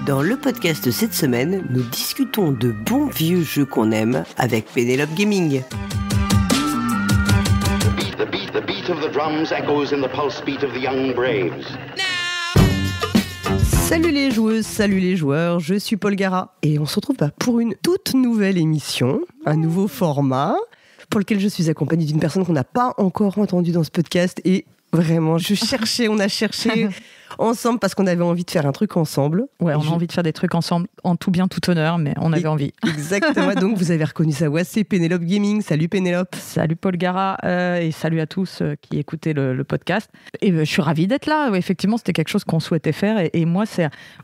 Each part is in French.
Dans le podcast de cette semaine, nous discutons de bons vieux jeux qu'on aime avec Pénélope Gaming. The beat of the drums echoes in the pulse beat of the young braves. Salut les joueuses, salut les joueurs, je suis Paul Gara et on se retrouve pour une toute nouvelle émission, un nouveau format pour lequel je suis accompagnée d'une personne qu'on n'a pas encore entendue dans ce podcast et vraiment, on a cherché ensemble parce qu'on avait envie de faire un truc ensemble. Ouais, on a envie de faire des trucs ensemble, en tout bien, tout honneur, mais on avait envie. Exactement, donc vous avez reconnu sa voix, c'est Pénélope Gaming. Salut Pénélope. Salut Paul Gara et salut à tous qui écoutaient le podcast. Et je suis ravie d'être là. Ouais, effectivement, c'était quelque chose qu'on souhaitait faire et moi,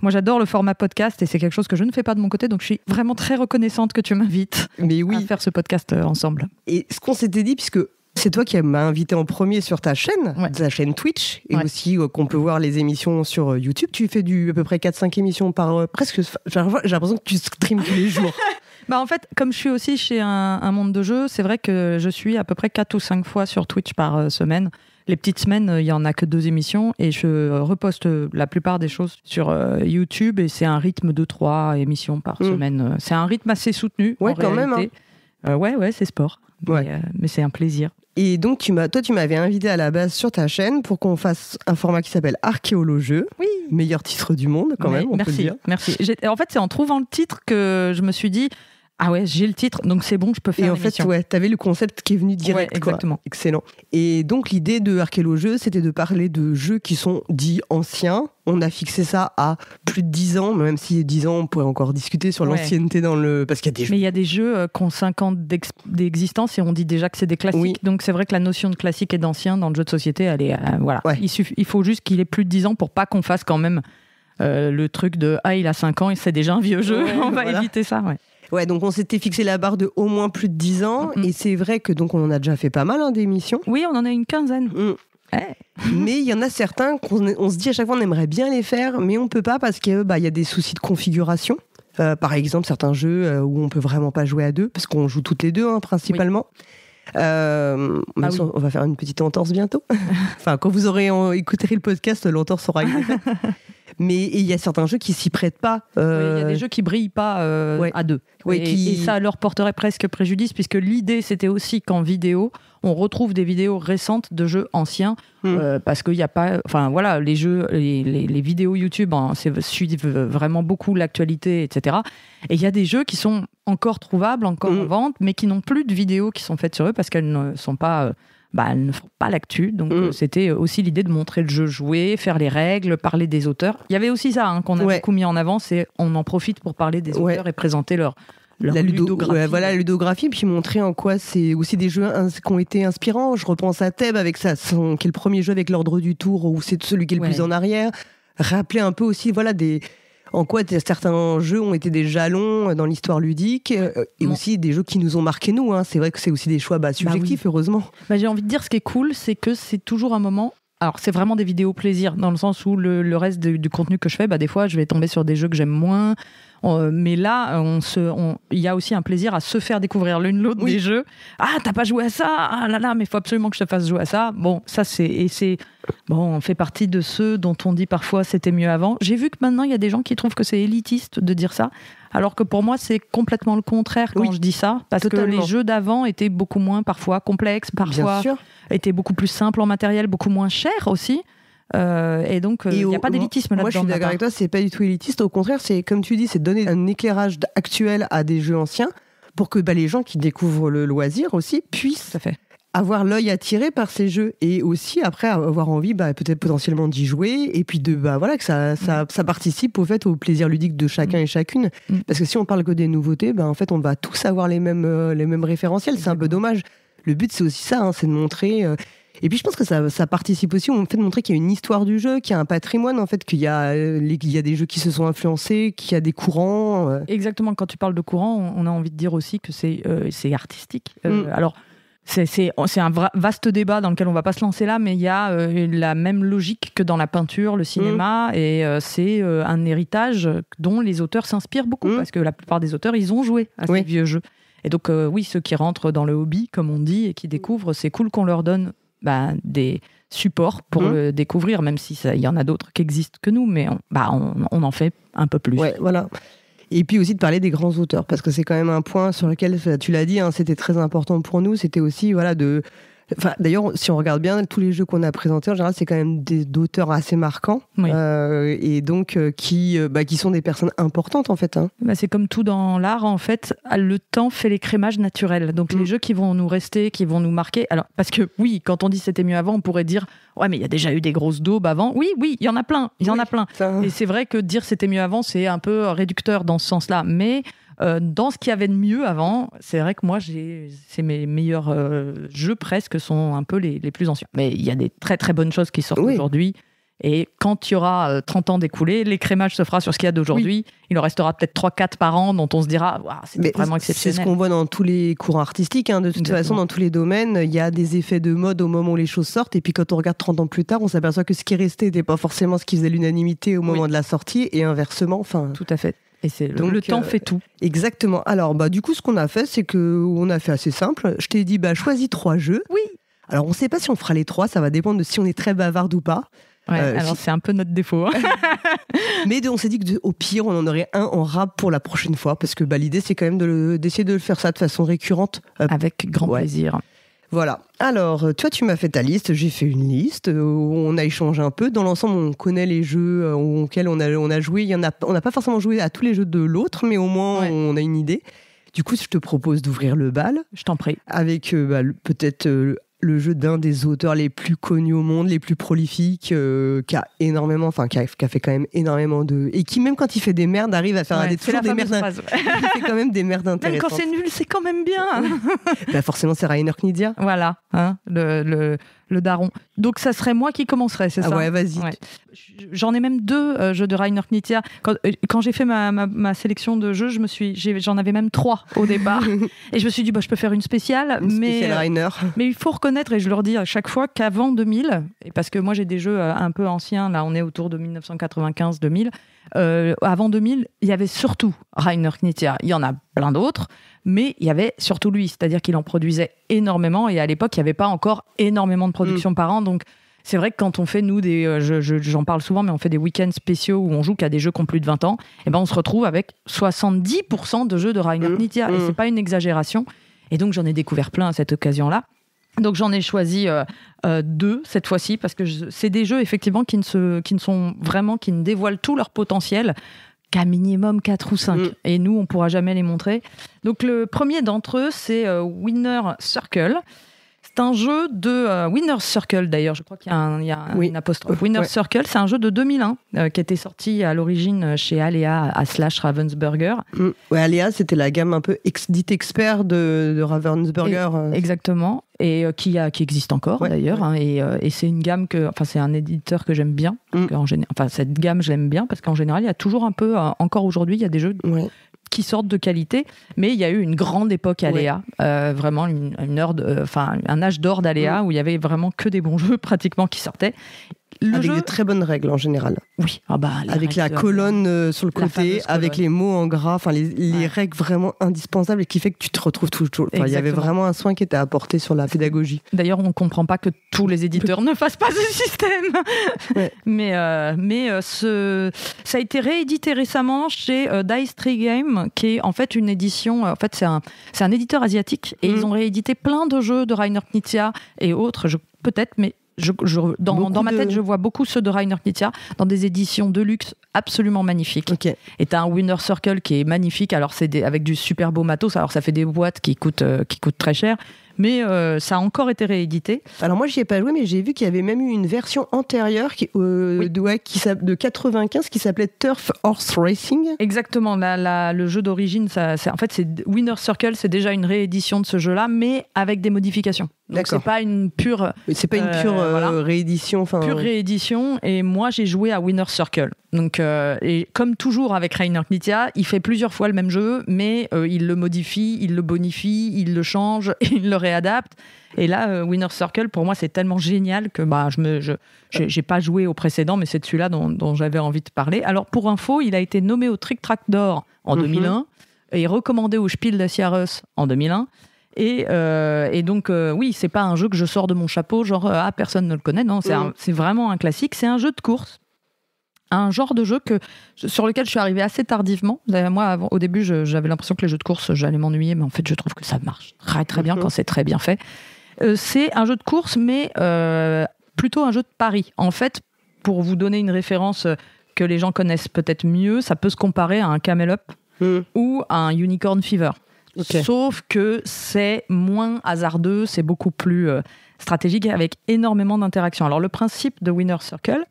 j'adore le format podcast et c'est quelque chose que je ne fais pas de mon côté, donc je suis vraiment très reconnaissante que tu m'invites à faire ce podcast ensemble. Et ce qu'on s'était dit, puisque c'est toi qui m'as invité en premier sur ta chaîne, ta chaîne Twitch, et aussi qu'on peut voir les émissions sur YouTube. Tu fais à peu près 4-5 émissions par presque. J'ai l'impression que tu streams tous les jours. En fait, comme je suis aussi chez un monde de jeux, c'est vrai que je suis à peu près 4 ou 5 fois sur Twitch par semaine. Les petites semaines, il n'y en a que 2 émissions et je reposte la plupart des choses sur YouTube et c'est un rythme de 3 émissions par semaine. C'est un rythme assez soutenu. Ouais, quand réalité. Même. Ouais, c'est sport. Mais c'est un plaisir. Et donc, tu m'avais invité à la base sur ta chaîne pour qu'on fasse un format qui s'appelle Archéolojeux. Oui. Meilleur titre du monde, quand même, on peut le dire. Merci. En fait, c'est en trouvant le titre que je me suis dit, ah ouais, j'ai le titre, donc c'est bon, je peux faire l'émission. Et en fait, t'avais le concept qui est venu direct. Ouais, exactement. Excellent. Et donc, l'idée de Archéolojeux, c'était de parler de jeux qui sont dits anciens. On a fixé ça à plus de 10 ans, même si 10 ans, on pourrait encore discuter sur l'ancienneté parce qu'il y a des jeux. Mais il y a des jeux qui ont 5 ans d'existence et on dit déjà que c'est des classiques. Oui. Donc c'est vrai que la notion de classique et d'ancien dans le jeu de société, elle est voilà. Ouais. Il faut juste qu'il ait plus de 10 ans pour pas qu'on fasse quand même le truc de il a 5 ans et c'est déjà un vieux jeu. On va éviter ça. Ouais, donc on s'était fixé la barre de au moins plus de 10 ans et c'est vrai que donc on en a déjà fait pas mal d'émissions. Oui, on en a une quinzaine. Mais il y en a certains qu'on se dit à chaque fois on aimerait bien les faire, mais on peut pas parce qu'il y a des soucis de configuration. Par exemple, certains jeux où on peut vraiment pas jouer à deux, parce qu'on joue toutes les deux principalement. Oui. On va faire une petite entorse bientôt. Enfin, quand vous aurez écouté le podcast, l'entorse aura été faite. Mais il y a certains jeux qui s'y prêtent pas. Il y a des jeux qui brillent pas à deux. Et ça leur porterait presque préjudice, puisque l'idée, c'était aussi qu'en vidéo, on retrouve des vidéos récentes de jeux anciens, parce qu'il n'y a pas... Enfin, voilà, les jeux, les vidéos YouTube suivent vraiment beaucoup l'actualité, etc. Et il y a des jeux qui sont encore trouvables, encore en vente, mais qui n'ont plus de vidéos qui sont faites sur eux, parce qu'elles ne sont pas... elles ne font pas l'actu, donc c'était aussi l'idée de montrer le jeu joué, faire les règles, parler des auteurs. Il y avait aussi ça qu'on a beaucoup mis en avant, c'est on en profite pour parler des auteurs et présenter leur ludographie. La ludographie, puis montrer en quoi c'est aussi des jeux qui ont été inspirants. Je repense à Thèbes avec qui est le premier jeu avec l'ordre du tour, où c'est celui qui est le plus en arrière. Rappeler un peu aussi en quoi certains jeux ont été des jalons dans l'histoire ludique et aussi des jeux qui nous ont marqués nous. C'est vrai que c'est aussi des choix subjectifs, heureusement. J'ai envie de dire, ce qui est cool, c'est que c'est toujours un moment... Alors, c'est vraiment des vidéos plaisir, dans le sens où le reste du contenu que je fais, des fois, je vais tomber sur des jeux que j'aime moins. Mais là, il y a aussi un plaisir à se faire découvrir l'une l'autre des jeux. Ah, t'as pas joué à ça? Ah là là, mais il faut absolument que je te fasse jouer à ça. Bon, ça, on fait partie de ceux dont on dit parfois c'était mieux avant. J'ai vu que maintenant, il y a des gens qui trouvent que c'est élitiste de dire ça, alors que pour moi, c'est complètement le contraire quand je dis ça, parce totalement. Que les jeux d'avant étaient beaucoup moins parfois complexes, parfois étaient beaucoup plus simples en matériel, beaucoup moins chers aussi. Et donc, il n'y a pas d'élitisme là-dedans. Moi, je suis d'accord avec toi, c'est pas du tout élitiste. Au contraire, c'est comme tu dis, c'est donner un éclairage actuel à des jeux anciens pour que les gens qui découvrent le loisir aussi puissent avoir l'œil attiré par ces jeux et aussi après avoir envie peut-être potentiellement d'y jouer et puis que ça participe au plaisir ludique de chacun et chacune. Parce que si on parle que des nouveautés, en fait, on va tous avoir les mêmes référentiels. C'est un peu dommage. Le but, c'est aussi ça, c'est de montrer... Et puis je pense que ça participe aussi au fait de montrer qu'il y a une histoire du jeu, qu'il y a un patrimoine, en fait, qu'il y a des jeux qui se sont influencés, qu'il y a des courants. Exactement, quand tu parles de courant, on a envie de dire aussi que c'est artistique. Alors, c'est un vaste débat dans lequel on ne va pas se lancer là, mais il y a la même logique que dans la peinture, le cinéma, et c'est un héritage dont les auteurs s'inspirent beaucoup, parce que la plupart des auteurs, ils ont joué à ces vieux jeux. Et donc, ceux qui rentrent dans le hobby, comme on dit, et qui découvrent, c'est cool qu'on leur donne des support pour le découvrir, même si il y en a d'autres qui existent que nous, mais on en fait un peu plus. Ouais, voilà. Et puis aussi de parler des grands auteurs, parce que c'est quand même un point sur lequel, tu l'as dit, c'était très important pour nous, c'était aussi d'ailleurs, si on regarde bien, tous les jeux qu'on a présentés, en général, c'est quand même d'auteurs assez marquants, et donc qui sont des personnes importantes, en fait. Hein. C'est comme tout dans l'art, en fait, le temps fait l'écrémage naturel. Donc les jeux qui vont nous rester, qui vont nous marquer... Alors, parce que oui, quand on dit c'était mieux avant, on pourrait dire « Ouais, mais il y a déjà eu des grosses daubes avant. » Oui, il y en a plein, Et c'est vrai que dire c'était mieux avant, c'est un peu réducteur dans ce sens-là. Mais... dans ce qu'il y avait de mieux avant, c'est vrai que moi, c'est mes meilleurs jeux presque sont un peu les plus anciens. Mais il y a des très très bonnes choses qui sortent aujourd'hui. Et quand il y aura 30 ans d'écoulés, l'écrémage se fera sur ce qu'il y a d'aujourd'hui. Il en restera peut-être 3-4 par an dont on se dira c'est vraiment exceptionnel. C'est ce qu'on voit dans tous les courants artistiques. Hein. De toute façon, dans tous les domaines, il y a des effets de mode au moment où les choses sortent. Et puis quand on regarde 30 ans plus tard, on s'aperçoit que ce qui restait n'était pas forcément ce qui faisait l'unanimité au moment de la sortie. Et inversement. Tout à fait. Et donc, le temps fait tout. Exactement. Alors, du coup, ce qu'on a fait, c'est qu'on a fait assez simple. Je t'ai dit, choisis 3 jeux. Oui. Alors, on ne sait pas si on fera les 3. Ça va dépendre de si on est très bavarde ou pas. Ouais, alors c'est un peu notre défaut. Mais on s'est dit qu'au pire, on en aurait un en rap pour la prochaine fois. Parce que l'idée, c'est quand même d'essayer de faire ça de façon récurrente. Avec grand plaisir. Voilà. Alors, toi, tu m'as fait ta liste, j'ai fait une liste, on a échangé un peu. Dans l'ensemble, on connaît les jeux auxquels on a joué. On n'a pas forcément joué à tous les jeux de l'autre, mais au moins, on a une idée. Du coup, je te propose d'ouvrir le bal. Je t'en prie. Avec peut-être le jeu d'un des auteurs les plus connus au monde, les plus prolifiques, qui a fait quand même énormément de... Et qui, même quand il fait des merdes, arrive à faire des merdes... Il fait quand même des merdes intéressantes. Même quand c'est nul, c'est quand même bien. Forcément, c'est Reiner Knizia. Voilà, le daron. Donc, ça serait moi qui commencerais, c'est ça? Ouais, vas-y. Ouais. J'en ai même 2 jeux de Reiner Knizia. Quand j'ai fait ma sélection de jeux, j'en avais même 3 au départ. Et je me suis dit, je peux faire une spéciale. Spéciale Reiner. Mais il faut reconnaître, et je leur dis à chaque fois, qu'avant 2000, et parce que moi j'ai des jeux un peu anciens, là on est autour de 1995-2000, avant 2000, il y avait surtout Reiner Knizia. Il y en a plein d'autres, mais il y avait surtout lui, c'est-à-dire qu'il en produisait énormément, et à l'époque il n'y avait pas encore énormément de production par an, donc c'est vrai que quand on fait, nous, j'en parle souvent, mais on fait des week-ends spéciaux où on joue qu'à des jeux qui ont plus de 20 ans, et on se retrouve avec 70% de jeux de Reiner Knizia, et c'est pas une exagération. Et donc j'en ai découvert plein à cette occasion-là. Donc j'en ai choisi 2 cette fois-ci, parce que c'est des jeux effectivement qui ne dévoilent tout leur potentiel qu'à minimum 4 ou 5. Et nous, on ne pourra jamais les montrer. Donc le premier d'entre eux, c'est Winner Circle. C'est un jeu de Winner's Circle, d'ailleurs, je crois qu'il y a une apostrophe. Winner's Circle, c'est un jeu de 2001 qui était sorti à l'origine chez Alea à /Ravensburger. Ouais, Alea, c'était la gamme un peu dite expert de Ravensburger. Exactement, et qui existe encore d'ailleurs. Hein, et c'est une gamme c'est un éditeur que j'aime bien. Cette gamme, je l'aime bien parce qu'en général, il y a toujours un peu, encore aujourd'hui, il y a des jeux qui sortent de qualité, mais il y a eu une grande époque Alea, vraiment un âge d'or d'Alea où il y avait vraiment que des bons jeux pratiquement qui sortaient. Avec de très bonnes règles en général. Oui, avec la colonne sur le côté, avec les mots en gras, les règles vraiment indispensables et qui fait que tu te retrouves toujours. Il y avait vraiment un soin qui était apporté sur la pédagogie. D'ailleurs, on ne comprend pas que tous les éditeurs ne fassent pas ce système. Ouais. Mais ça a été réédité récemment chez Dice Tree Game, qui est en fait une édition. En fait, c'est un éditeur asiatique et ils ont réédité plein de jeux de Reiner Knizia et autres, peut-être, mais dans ma tête, je vois beaucoup ceux de Reiner Knizia dans des éditions de luxe absolument magnifiques. Okay. Et t'as un Winner Circle qui est magnifique. Alors, c'est avec du super beau matos. Alors, ça fait des boîtes qui coûtent très cher. Mais ça a encore été réédité. Alors moi, j'y ai pas joué, mais j'ai vu qu'il y avait même eu une version antérieure de 95 qui s'appelait Turf Horse Racing. Exactement. Le jeu d'origine, en fait, c'est Winner Circle, c'est déjà une réédition de ce jeu-là, mais avec des modifications. Donc c'est pas une pure. C'est pas une pure réédition. Pure réédition. Et moi, j'ai joué à Winner Circle. Donc, et comme toujours avec Reiner Knizia, il fait plusieurs fois le même jeu, mais il le modifie, il le bonifie, il le change, il le réadapte. Et là, Winner Circle, pour moi, c'est tellement génial que j'ai pas joué au précédent, mais c'est de celui-là dont j'avais envie de parler. Alors, pour info, il a été nommé au Trick Track d'or en 2001 et recommandé au Spiel des Jahres en 2001. Et donc, oui, c'est pas un jeu que je sors de mon chapeau, genre, personne ne le connaît. Non, c'est vraiment un classique. C'est un jeu de course. Un genre de jeu sur lequel je suis arrivée assez tardivement. D'ailleurs, moi, au début, j'avais l'impression que les jeux de course, j'allais m'ennuyer, mais en fait, je trouve que ça marche très, très bien quand c'est très bien fait. C'est un jeu de course, mais plutôt un jeu de pari. En fait, pour vous donner une référence que les gens connaissent peut-être mieux, ça peut se comparer à un Camel Up ou à un Unicorn Fever. Okay. Sauf que c'est moins hasardeux, c'est beaucoup plus stratégique avec énormément d'interactions. Alors le principe de Winner's Circle,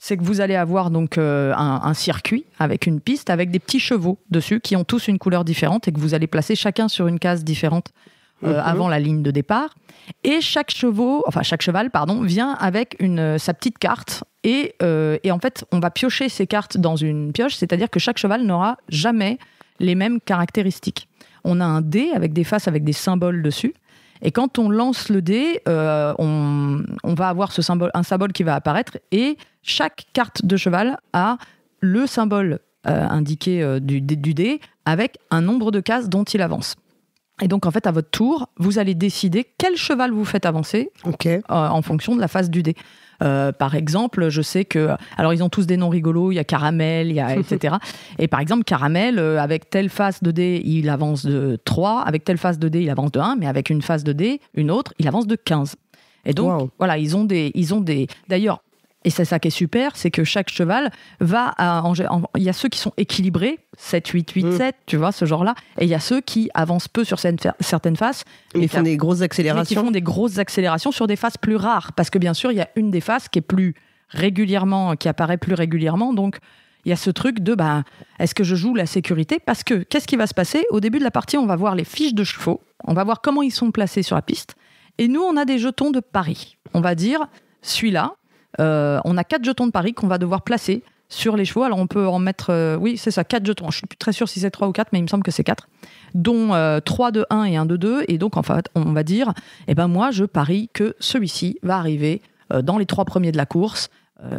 c'est que vous allez avoir donc un circuit avec une piste avec des petits chevaux dessus qui ont tous une couleur différente et que vous allez placer chacun sur une case différente avant la ligne de départ. Et chaque cheval vient avec sa petite carte et en fait on va piocher ces cartes dans une pioche, c'est-à-dire que chaque cheval n'aura jamais les mêmes caractéristiques. On a un dé avec des faces avec des symboles dessus. Et quand on lance le dé, on va avoir un symbole qui va apparaître. Et chaque carte de cheval a le symbole indiqué du dé avec un nombre de cases dont il avance. Et donc, en fait, à votre tour, vous allez décider quel cheval vous faites avancer en fonction de la face du dé. Par exemple, je sais que... Alors, ils ont tous des noms rigolos. Il y a Caramel, etc. Et par exemple, Caramel, avec telle face de dé, il avance de 3. Avec telle face de dé, il avance de 1. Mais avec une face de dé, une autre, il avance de 15. Et donc, voilà, ils ont des... D'ailleurs, et c'est ça qui est super, c'est que chaque cheval va... Il y a ceux qui sont équilibrés, 7, 8, 8, 7, tu vois, ce genre-là. Et il y a ceux qui avancent peu sur certaines faces. Ils font des grosses accélérations. Qui font des grosses accélérations sur des faces plus rares. Parce que bien sûr, il y a une des faces qui apparaît plus régulièrement. Donc, il y a ce truc de, est-ce que je joue la sécurité ? Parce que, qu'est-ce qui va se passer ? Au début de la partie, on va voir les fiches de chevaux. On va voir comment ils sont placés sur la piste. Et nous, on a des jetons de pari. On va dire, celui-là, on a 4 jetons de pari qu'on va devoir placer sur les chevaux. Alors on peut en mettre, oui c'est ça, 4 jetons. Je suis plus très sûre si c'est 3 ou 4, mais il me semble que c'est 4. Dont 3 de 1 et 1 de 2. Et donc en fait, on va dire, moi je parie que celui-ci va arriver dans les 3 premiers de la course.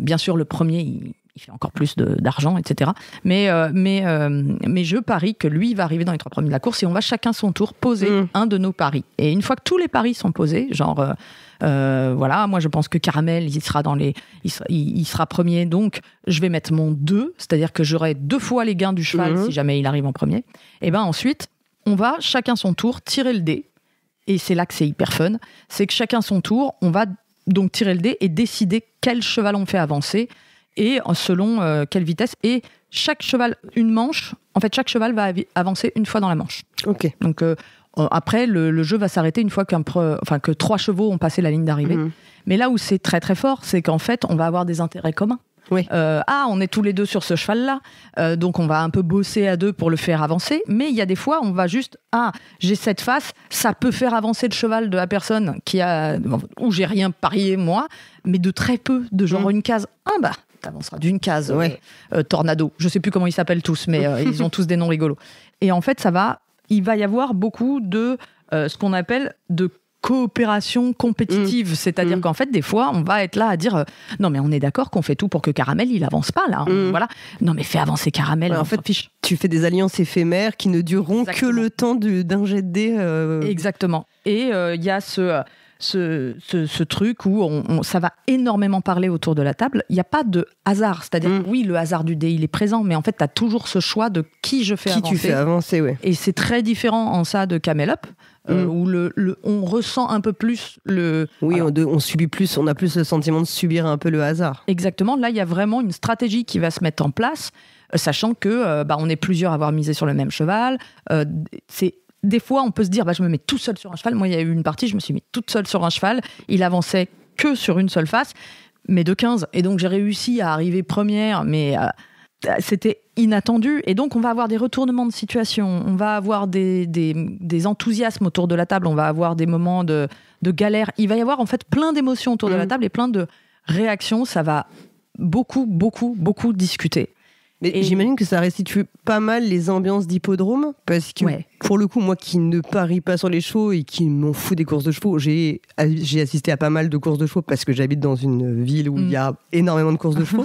Bien sûr, le premier, il fait encore plus d'argent, etc. Mais je parie que lui va arriver dans les 3 premiers de la course et on va chacun son tour poser un de nos paris. Et une fois que tous les paris sont posés, genre... moi je pense que Caramel il sera premier, donc je vais mettre mon 2, c'est-à-dire que j'aurai 2 fois les gains du cheval si jamais il arrive en premier. Et ensuite on va chacun son tour tirer le dé, et c'est là que c'est hyper fun, c'est que chacun son tour on va donc tirer le dé et décider quel cheval on fait avancer et selon quelle vitesse, et chaque cheval chaque cheval va avancer une fois dans la manche. Donc après, le jeu va s'arrêter une fois que 3 chevaux ont passé la ligne d'arrivée. Mais là où c'est très très fort, c'est qu'en fait, on va avoir des intérêts communs. On est tous les 2 sur ce cheval-là, donc on va un peu bosser à 2 pour le faire avancer. Mais il y a des fois, on va juste, j'ai cette face, ça peut faire avancer le cheval de la personne où j'ai rien parié moi, mais de très peu, de genre une case. T'avanceras d'une case. Tornado, je sais plus comment ils s'appellent tous, mais ils ont tous des noms rigolos. Et en fait, il va y avoir beaucoup de ce qu'on appelle de coopération compétitive, c'est-à-dire qu'en fait des fois on va être là à dire non mais on est d'accord qu'on fait tout pour que Caramel il avance pas là, voilà, non mais fais avancer Caramel, en fait tu fais des alliances éphémères qui ne dureront que le temps d'un jet de dés. Exactement. Et il y a ce truc où ça va énormément parler autour de la table. Il n'y a pas de hasard, c'est-à-dire oui, le hasard du dé il est présent, mais en fait tu as toujours ce choix de qui je fais avancer. Qui tu fais avancer, ouais. Et c'est très différent en ça de Camel Up, où on ressent un peu plus le... Oui, on subit plus, on a plus le sentiment de subir un peu le hasard. Exactement, là il y a vraiment une stratégie qui va se mettre en place, sachant que on est plusieurs à avoir misé sur le même cheval. Des fois, on peut se dire, je me mets tout seul sur un cheval. Moi, il y a eu une partie, je me suis mis toute seule sur un cheval. Il avançait que sur une seule face, mais de 15. Et donc, j'ai réussi à arriver première, mais c'était inattendu. Et donc, on va avoir des retournements de situation. On va avoir des enthousiasmes autour de la table. On va avoir des moments de galère. Il va y avoir, en fait, plein d'émotions autour de la table et plein de réactions. Ça va beaucoup, beaucoup, beaucoup discuter. Mais j'imagine que ça restitue pas mal les ambiances d'hippodrome, parce que pour le coup, moi qui ne parie pas sur les chevaux et qui m'en fous des courses de chevaux, j'ai assisté à pas mal de courses de chevaux parce que j'habite dans une ville où il y a énormément de courses de chevaux.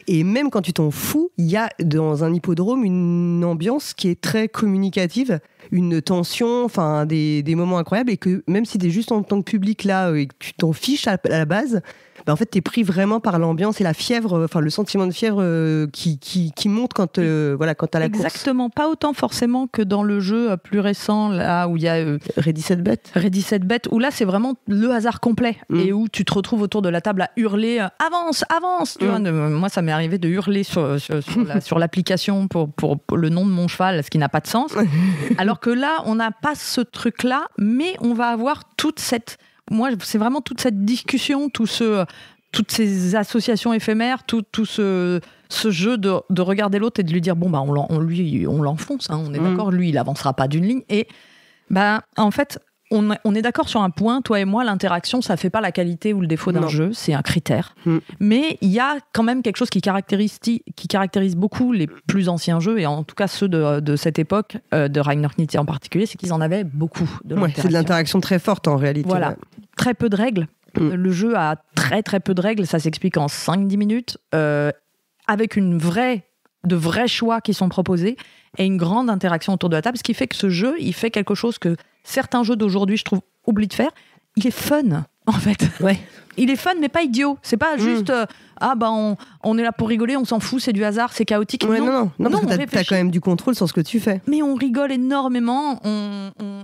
Et même quand tu t'en fous, il y a dans un hippodrome une ambiance qui est très communicative, une tension, enfin des moments incroyables, et que même si tu es juste en tant que public là et que tu t'en fiches à la base, en fait, t'es pris vraiment par l'ambiance et la fièvre, enfin le sentiment de fièvre qui monte quand t'as la course. Exactement, pas autant forcément que dans le jeu plus récent, là où il y a Ready Set Bet. Ready Set Bet, où là c'est vraiment le hasard complet et où tu te retrouves autour de la table à hurler avance, avance. Tu vois, moi, ça m'est arrivé de hurler sur l'application pour le nom de mon cheval, ce qui n'a pas de sens. Alors que là, on n'a pas ce truc-là, mais on va avoir toute cette. Moi, c'est vraiment toute cette discussion, toutes ces associations éphémères, tout ce jeu de regarder l'autre et de lui dire bon, bah, on l'enfonce, hein, on est d'accord, lui, il avancera pas d'une ligne. Et bah, en fait, on est d'accord sur un point, toi et moi, l'interaction, ça fait pas la qualité ou le défaut d'un jeu, c'est un critère. Mais il y a quand même quelque chose qui caractérise beaucoup les plus anciens jeux, et en tout cas ceux de cette époque, de Rainer Knizia en particulier, c'est qu'ils en avaient beaucoup de l'interaction. C'est de l'interaction très forte en réalité. Voilà, très peu de règles. Le jeu a très très peu de règles, ça s'explique en 5-10 minutes, avec de vrais choix qui sont proposés et une grande interaction autour de la table, ce qui fait que ce jeu, il fait quelque chose que certains jeux d'aujourd'hui, je trouve, oublient de faire. Il est fun, en fait. Ouais. Il est fun, mais pas idiot. C'est pas juste on est là pour rigoler, on s'en fout, c'est du hasard, c'est chaotique. Ouais, non, parce que t'as quand même du contrôle sur ce que tu fais. Mais on rigole énormément.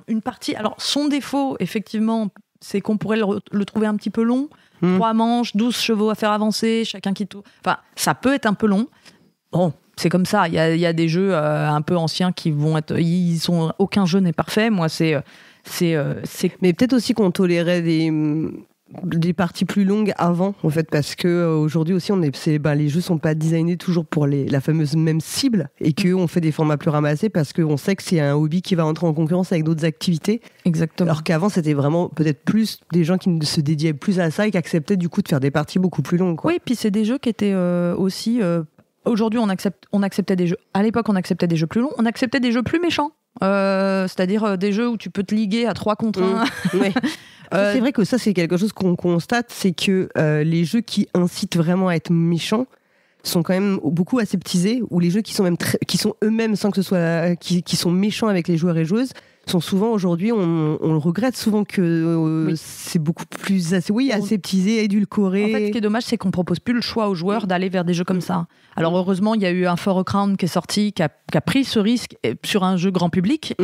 Une partie. Alors, son défaut, effectivement, c'est qu'on pourrait le trouver un petit peu long. 3 manches, 12 chevaux à faire avancer, chacun qui tout. Enfin, ça peut être un peu long. Bon, c'est comme ça. Il y a des jeux un peu anciens qui vont être. Aucun jeu n'est parfait. Moi, c'est. Mais peut-être aussi qu'on tolérait des parties plus longues avant, en fait, parce que aujourd'hui aussi, les jeux sont pas designés toujours pour la fameuse même cible, et qu'on fait des formats plus ramassés parce qu'on sait que c'est un hobby qui va entrer en concurrence avec d'autres activités. Exactement. Alors qu'avant, c'était vraiment peut-être plus des gens qui se dédiaient plus à ça et qui acceptaient du coup de faire des parties beaucoup plus longues, quoi. Oui, puis c'est des jeux qui étaient aussi. Aujourd'hui, on acceptait des jeux. À l'époque, on acceptait des jeux plus longs. On acceptait des jeux plus méchants. C'est-à-dire des jeux où tu peux te liguer à 3 contre 1. Ouais. C'est vrai que ça, c'est quelque chose qu'on constate, c'est que les jeux qui incitent vraiment à être méchants sont quand même beaucoup aseptisés, ou les jeux qui sont même qui sont eux-mêmes, sans que ce soit qui sont méchants avec les joueurs et joueuses, sont souvent aujourd'hui, on le regrette souvent que c'est beaucoup plus aseptisé, édulcoré. En fait, ce qui est dommage, c'est qu'on propose plus le choix aux joueurs d'aller vers des jeux comme ça. Alors heureusement, il y a eu un For a Crown qui est sorti, qui a pris ce risque sur un jeu grand public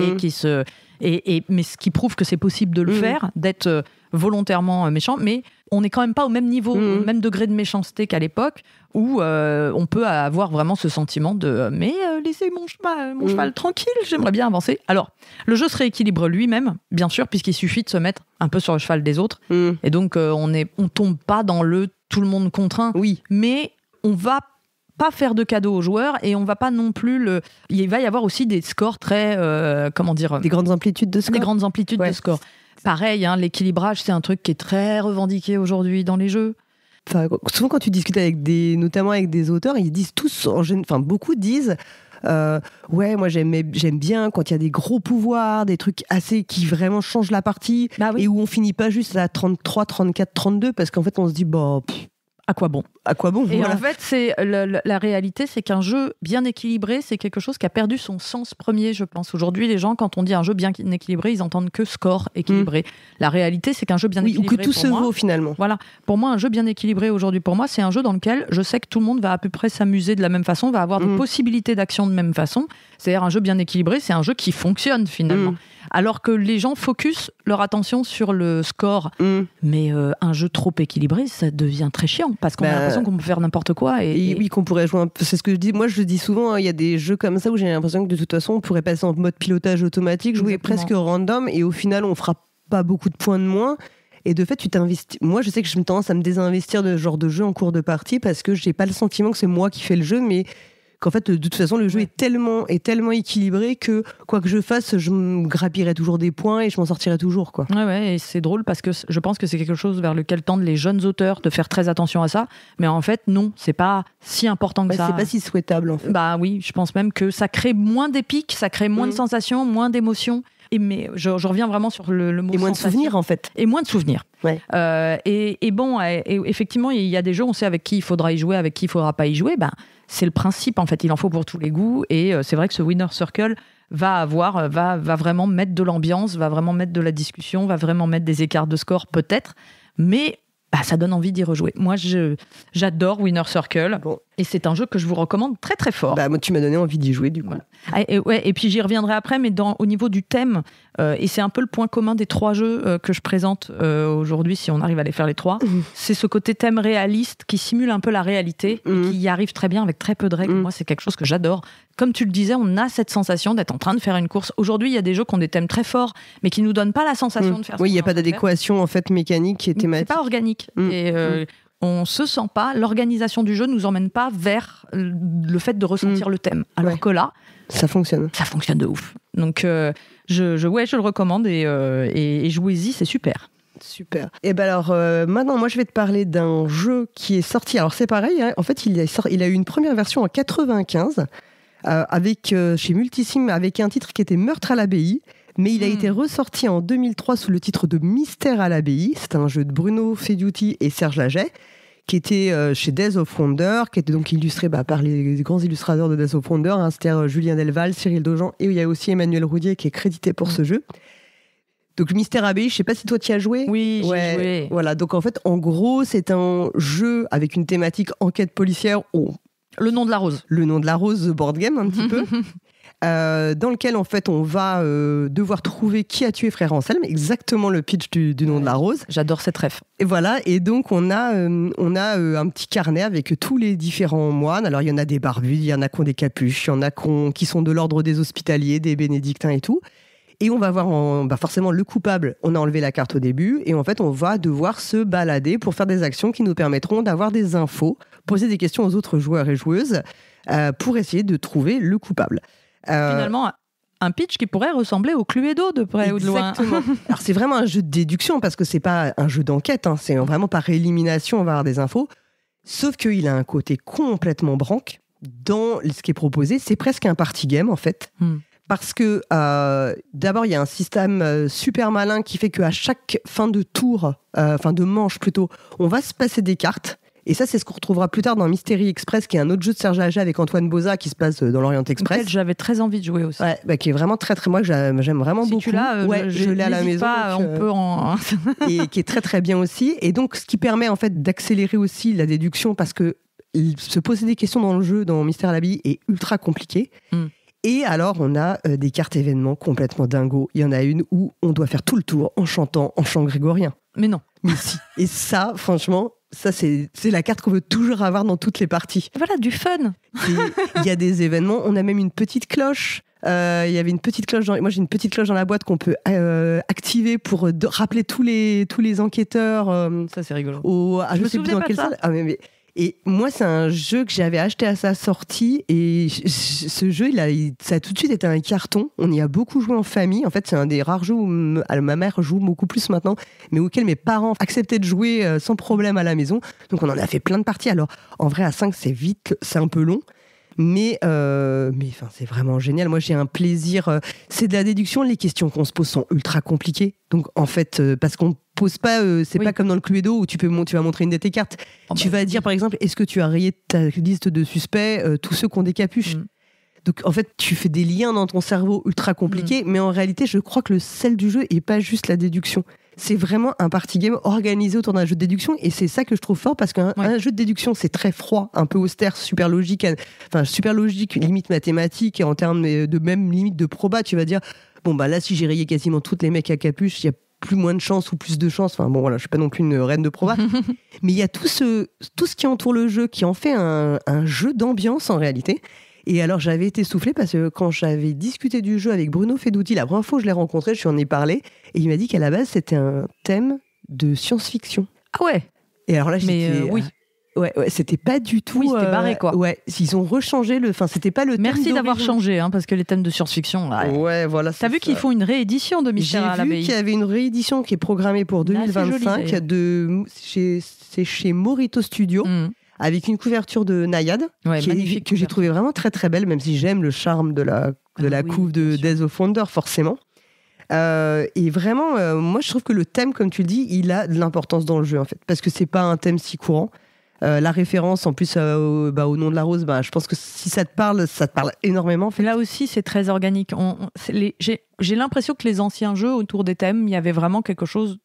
mais ce qui prouve que c'est possible de le faire, d'être volontairement méchant, mais on n'est quand même pas au même niveau, au même degré de méchanceté qu'à l'époque, où on peut avoir vraiment ce sentiment de mais laissez mon cheval tranquille, j'aimerais bien avancer. Alors, le jeu se rééquilibre lui-même, bien sûr, puisqu'il suffit de se mettre un peu sur le cheval des autres, et donc on tombe pas dans le tout le monde contraint, mais on va pas faire de cadeaux aux joueurs, et on va pas non plus il va y avoir aussi des scores très des grandes amplitudes de score. Pareil, hein, l'équilibrage, c'est un truc qui est très revendiqué aujourd'hui dans les jeux. Enfin, souvent quand tu discutes notamment avec des auteurs, ils disent tous, beaucoup disent moi j'aime bien quand il y a des gros pouvoirs, des trucs assez qui vraiment changent la partie, et où on finit pas juste à 33, 34, 32, parce qu'en fait on se dit à quoi bon Et voilà. En fait, c'est la réalité, c'est qu'un jeu bien équilibré, c'est quelque chose qui a perdu son sens premier, je pense. Aujourd'hui, les gens, quand on dit un jeu bien équilibré, ils entendent que score équilibré. La réalité, c'est qu'un jeu bien équilibré, ou que tout se vaut finalement. Voilà. Pour moi, un jeu bien équilibré aujourd'hui, pour moi, c'est un jeu dans lequel je sais que tout le monde va à peu près s'amuser de la même façon, va avoir des possibilités d'action de même façon. C'est-à-dire, un jeu bien équilibré, c'est un jeu qui fonctionne finalement. Alors que les gens focusent leur attention sur le score. Mais un jeu trop équilibré, ça devient très chiant, parce qu'on a l'impression qu'on peut faire n'importe quoi. Et oui, qu'on pourrait jouer c'est ce que je dis. Moi, je dis souvent, il y a des jeux comme ça où j'ai l'impression que de toute façon, on pourrait passer en mode pilotage automatique, jouer presque random, et au final, on fera pas beaucoup de points de moins. Et de fait, tu t'investis. Moi, je sais que j'ai tendance à me désinvestir de ce genre de jeu en cours de partie, parce que j'ai pas le sentiment que c'est moi qui fais le jeu, mais qu'en fait, de toute façon, le jeu est tellement équilibré que quoi que je fasse, je me grappillerai toujours des points et je m'en sortirai toujours, quoi. Ouais, et c'est drôle parce que je pense que c'est quelque chose vers lequel tendent les jeunes auteurs, de faire très attention à ça. Mais en fait, non, c'est pas si important que ça. C'est pas si souhaitable, en fait. Oui, je pense même que ça crée moins d'épique, ça crée moins de sensations, moins d'émotions. mais je reviens vraiment sur le mot Et moins de sensation. souvenirs, en fait. Et moins de souvenirs. Ouais. Et bon, effectivement, il y a des jeux, on sait avec qui il faudra y jouer, avec qui il faudra pas y jouer. Ben, c'est le principe, en fait. Il en faut pour tous les goûts. Et c'est vrai que ce Winner Circle va vraiment mettre de l'ambiance, va vraiment mettre de la discussion, va vraiment mettre des écarts de score, peut-être. Mais ça donne envie d'y rejouer. Moi, j'adore Winner Circle. Bon. Et c'est un jeu que je vous recommande très, très fort. Moi, tu m'as donné envie d'y jouer, du coup. Voilà. Et puis j'y reviendrai après, mais au niveau du thème, et c'est un peu le point commun des 3 jeux que je présente aujourd'hui, si on arrive à les faire les 3, c'est ce côté thème réaliste qui simule un peu la réalité et qui y arrive très bien avec très peu de règles. Moi, c'est quelque chose que j'adore. Comme tu le disais, on a cette sensation d'être en train de faire une course. Aujourd'hui, il y a des jeux qui ont des thèmes très forts, mais qui nous donnent pas la sensation de faire ça. Oui, il n'y a pas d'adéquation en fait mécanique et thématique. C'est pas organique. Et on se sent pas, l'organisation du jeu nous emmène pas vers le fait de ressentir le thème. Alors que là, ça fonctionne de ouf. Donc je le recommande et jouez-y, c'est super. Super. Et ben alors maintenant, moi je vais te parler d'un jeu qui est sorti. Alors c'est pareil, hein, en fait il a eu une première version en 95 avec chez Multisim avec un titre qui était Meurtre à l'abbaye. Mais il a été ressorti en 2003 sous le titre de Mystère à l'abbaye. C'est un jeu de Bruno Feduti et Serge Laget, qui était chez Days of Wonder, qui était donc illustré par les grands illustrateurs de Days of Wonder, hein, c'est-à-dire Julien Delval, Cyril Dojan, et il y a aussi Emmanuel Roudier qui est crédité pour ce jeu. Donc Mystère à l'abbaye, je ne sais pas si toi tu y as joué. Oui, j'ai joué. Voilà, donc en fait, en gros, c'est un jeu avec une thématique enquête policière. Le nom de la rose. Le nom de la rose, The Board Game, un petit peu. Dans lequel en fait on va devoir trouver qui a tué frère Anselme, exactement le pitch du nom de la rose. J'adore cette ref. Et voilà, et donc on a un petit carnet avec tous les différents moines. Alors il y en a des barbus, il y en a qui ont des capuches, il y en a qui sont de l'ordre des hospitaliers, des bénédictins et tout. Et on va voir forcément le coupable. On a enlevé la carte au début et en fait on va devoir se balader pour faire des actions qui nous permettront d'avoir des infos, poser des questions aux autres joueurs et joueuses pour essayer de trouver le coupable. Finalement, un pitch qui pourrait ressembler au Cluedo de près ou de loin. Exactement. Alors c'est vraiment un jeu de déduction parce que c'est pas un jeu d'enquête, hein, c'est vraiment par élimination, on va avoir des infos. Sauf qu'il a un côté complètement branque dans ce qui est proposé. C'est presque un party game en fait. Parce que d'abord il y a un système super malin qui fait qu'à chaque fin de tour, fin de manche plutôt, on va se passer des cartes. Et ça, c'est ce qu'on retrouvera plus tard dans Mystery Express, qui est un autre jeu de Serge Laget avec Antoine Boza qui se passe dans l'Orient Express. J'avais très envie de jouer aussi. Ouais, qui est vraiment très très moi que j'aime vraiment beaucoup. Si tu l'as, je l'ai à la maison. Pas, donc, on peut en et qui est très très bien aussi. Et donc, ce qui permet en fait d'accélérer aussi la déduction parce que se poser des questions dans le jeu, dans Mystère à l'abbaye, est ultra compliqué. Et alors, on a des cartes événements complètement dingos. Il y en a une où on doit faire tout le tour en chantant en chant grégorien. Mais non. Mais si. Et ça, franchement, ça c'est la carte qu'on veut toujours avoir dans toutes les parties. Voilà, du fun. Il y a des événements. On a même une petite cloche. Il y avait une petite cloche. Moi, j'ai une petite cloche dans la boîte qu'on peut activer pour rappeler tous les enquêteurs. Ça, c'est rigolo. Je sais plus dans quelle salle. Et moi, c'est un jeu que j'avais acheté à sa sortie et ce jeu, ça a tout de suite été un carton. On y a beaucoup joué en famille. En fait, c'est un des rares jeux où ma mère joue beaucoup plus maintenant, mais auquel mes parents acceptaient de jouer sans problème à la maison. Donc, on en a fait plein de parties. Alors, en vrai, à 5, c'est vite, c'est un peu long. Mais c'est vraiment génial. Moi, j'ai un plaisir. C'est de la déduction. Les questions qu'on se pose sont ultra compliquées. Donc, en fait, parce qu'on pose pas, c'est pas comme dans le Cluedo où tu vas montrer une de tes cartes. Tu vas dire, par exemple, est-ce que tu as rayé ta liste de suspects, tous ceux qui ont des capuches. Donc, en fait, tu fais des liens dans ton cerveau ultra compliqués. Mais en réalité, je crois que le sel du jeu est pas juste la déduction. C'est vraiment un party game organisé autour d'un jeu de déduction et c'est ça que je trouve fort parce qu'un jeu de déduction c'est très froid, un peu austère, super logique, limite mathématique et en termes de même limite de proba, tu vas dire bon bah là si j'ai rayé quasiment toutes les mecs à capuche, il y a plus moins de chance ou plus de chance, enfin bon voilà, je suis pas non plus une reine de proba, mais il y a tout ce qui entoure le jeu qui en fait un jeu d'ambiance en réalité. Et alors, j'avais été soufflée parce que quand j'avais discuté du jeu avec Bruno Feduti, la première fois que je l'ai rencontré, je lui en ai parlé, et il m'a dit qu'à la base, c'était un thème de science-fiction. Ah ouais. Et alors là, j'étais... oui. Ouais, c'était pas du tout... Oui, c'était barré, quoi. Ouais, ils ont rechangé le... Enfin, c'était pas le thème Merci d'avoir d'origine. changé, hein, parce que les thèmes de science-fiction... Ouais, voilà. T'as vu qu'ils font une réédition de Mystère à l'abbaye? J'ai vu qu'il y avait une réédition qui est programmée pour 2025. C'est chez Morito Studio. Avec une couverture de Nayade, que j'ai trouvé vraiment très très belle, même si j'aime le charme de la couve de Days of Wonder, forcément. Et vraiment, moi je trouve que le thème, comme tu le dis, il a de l'importance dans le jeu en fait, parce que c'est pas un thème si courant. La référence en plus au nom de la rose, je pense que si ça te parle énormément. En fait. Là aussi, c'est très organique. J'ai l'impression que les anciens jeux autour des thèmes, il y avait vraiment quelque chose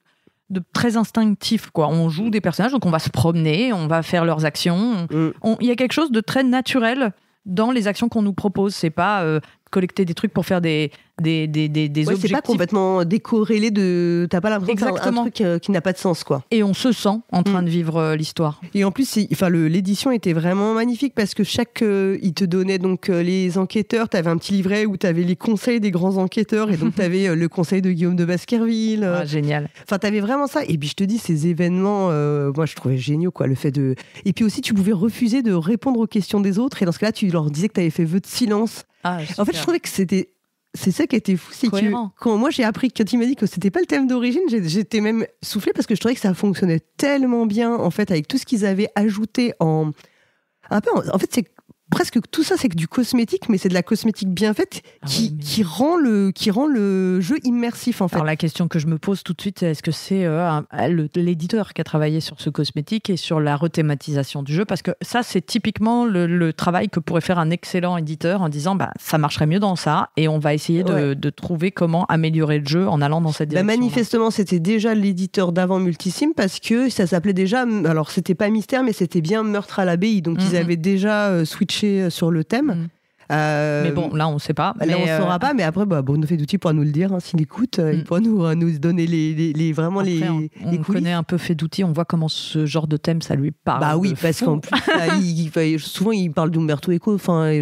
de très instinctif, quoi. On joue des personnages, donc on va se promener, on va faire leurs actions. Il y a quelque chose de très naturel dans les actions qu'on nous propose. C'est pas collecter des trucs pour faire des objectifs. C'est pas complètement décorrélé de... T'as pas l'impression que c'est un truc qui n'a pas de sens, quoi. Et on se sent en train de vivre l'histoire. Et en plus, l'édition était vraiment magnifique parce que il te donnait donc les enquêteurs. T'avais un petit livret où t'avais les conseils des grands enquêteurs et donc t'avais le conseil de Guillaume de Baskerville. Génial. Enfin, t'avais vraiment ça. Et puis je te dis, ces événements, moi je trouvais géniaux, quoi. Le fait de... Et puis aussi, tu pouvais refuser de répondre aux questions des autres. Et dans ce cas-là, tu leur disais que t'avais fait vœu de silence. En fait, je trouvais que c'est ça qui était fou, c'est que quand moi j'ai appris, quand il m'a dit que c'était pas le thème d'origine, j'étais même soufflée parce que je trouvais que ça fonctionnait tellement bien en fait avec tout ce qu'ils avaient ajouté en fait c'est presque tout ça, c'est que du cosmétique, mais c'est de la cosmétique bien faite qui rend le jeu immersif en fait. Alors la question que je me pose tout de suite, c'est est-ce que c'est l'éditeur qui a travaillé sur ce cosmétique et sur la rethématisation du jeu, parce que ça c'est typiquement le travail que pourrait faire un excellent éditeur en disant ça marcherait mieux dans ça et on va essayer de trouver comment améliorer le jeu en allant dans cette direction. Manifestement c'était déjà l'éditeur d'avant Multisim parce que ça s'appelait déjà, alors c'était pas Mystère mais c'était bien Meurtre à l'abbaye, donc ils avaient déjà switché sur le thème. Mais bon, là, on ne sait pas. Là, on ne saura pas, mais après, Bruno Feduti pourra nous le dire, s'il écoute. Il pourra nous donner vraiment après, les on connaît un peu Feduti, on voit comment ce genre de thème, ça lui parle. Oui, parce qu'en plus, souvent, il parle d'Umberto Eco. Enfin,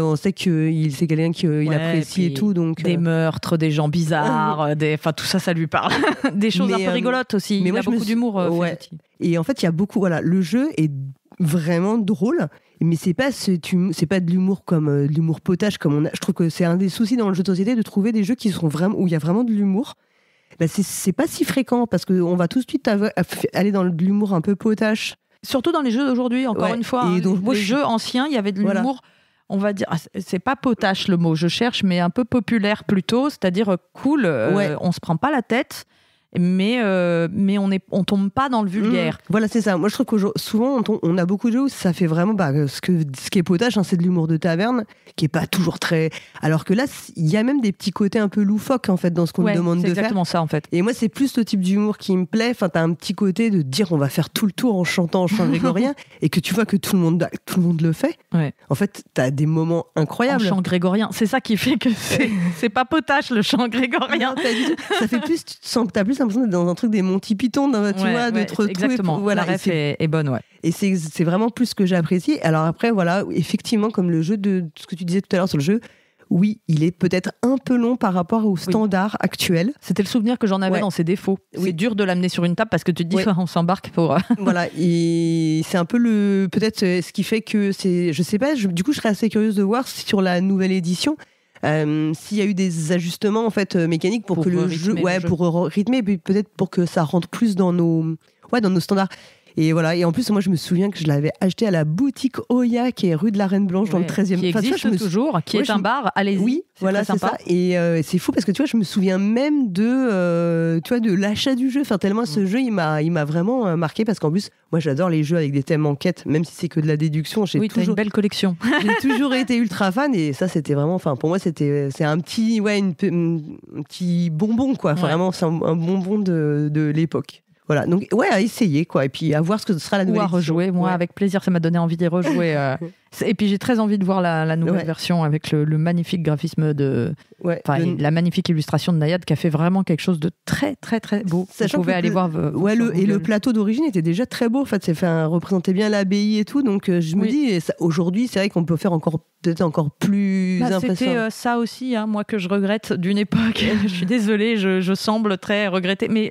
on sait que c'est quelqu'un qu'il apprécie et tout. Donc, des meurtres, des gens bizarres, tout ça, ça lui parle. Des choses un peu rigolotes aussi. Mais il a beaucoup d'humour, Feduti. Et en fait, il y a beaucoup... le jeu est vraiment drôle, mais c'est pas de l'humour comme de l'humour potage comme je trouve que c'est un des soucis dans le jeu de société de trouver des jeux qui sont vraiment où il y a vraiment de l'humour. C'est pas si fréquent parce qu'on va tout de suite aller dans de l'humour un peu potache, surtout dans les jeux d'aujourd'hui, encore une fois. Et donc, les jeux anciens, il y avait de l'humour, on va dire, c'est pas potache le mot, je cherche, mais un peu populaire plutôt, c'est-à-dire cool, on se prend pas la tête. Mais on tombe pas dans le vulgaire. Voilà, c'est ça. Moi, je trouve que souvent, on a beaucoup de jeux où ça fait vraiment ce qui est potage, c'est de l'humour de taverne, qui est pas toujours très... Alors que là, il y a même des petits côtés un peu loufoques, en fait, dans ce qu'on nous demande de faire. C'est exactement ça, en fait. Et moi, c'est plus le type d'humour qui me plaît. Enfin, t'as un petit côté de dire, on va faire tout le tour en chantant en chant grégorien, et que tu vois que tout le monde le fait. Ouais. En fait, t'as des moments incroyables. En chant grégorien. C'est ça qui fait que c'est pas potage, le chant grégorien. Non, ça fait plus... Tu sens que t'as plus l'impression d'être dans un truc des Monty Python, tu vois, d'être exactement. Voilà, la ref est bonne, Et c'est vraiment plus ce que j'ai apprécié. Alors après, voilà, effectivement, comme le jeu de ce que tu disais tout à l'heure sur le jeu, oui, il est peut-être un peu long par rapport au standard actuel. C'était le souvenir que j'en avais dans ses défauts. Oui. C'est dur de l'amener sur une table parce que tu te dis, on s'embarque pour... Voilà, et c'est un peu peut-être ce qui fait que c'est... Je sais pas, du coup, je serais assez curieuse de voir si sur la nouvelle édition... s'il y a eu des ajustements en fait mécaniques pour que le jeu, pour rythmer, puis peut-être pour que ça rentre plus dans nos standards. Et voilà. Et en plus, moi, je me souviens que je l'avais acheté à la boutique Oya, qui est rue de la Reine Blanche, dans le 13e. Qui existe toujours, qui est un bar. Allez-y. Oui, voilà, c'est ça. Et c'est fou parce que tu vois, je me souviens même de l'achat du jeu. Enfin, tellement ce jeu, il m'a vraiment marqué parce qu'en plus, moi, j'adore les jeux avec des thèmes enquête, même si c'est que de la déduction. T'as une belle collection. J'ai toujours été ultra fan et ça, c'était vraiment. Enfin, pour moi, c'est un petit, un petit bonbon, quoi. Enfin, vraiment, c'est un bonbon de l'époque. Voilà, donc à essayer quoi, et puis à voir ce que sera la nouvelle édition. Ou à rejouer, moi avec plaisir, ça m'a donné envie d'y rejouer. Et puis j'ai très envie de voir la nouvelle version avec le magnifique graphisme la magnifique illustration de Nayad qui a fait vraiment quelque chose de très très très beau. Sachant vous pouvez aller voir. Le plateau d'origine était déjà très beau. En fait, représentait bien l'abbaye et tout. Donc je me dis, aujourd'hui, c'est vrai qu'on peut faire peut-être encore plus impressionnant. C'était ça aussi, moi que je regrette d'une époque. Je suis désolée, je semble très regretter. Mais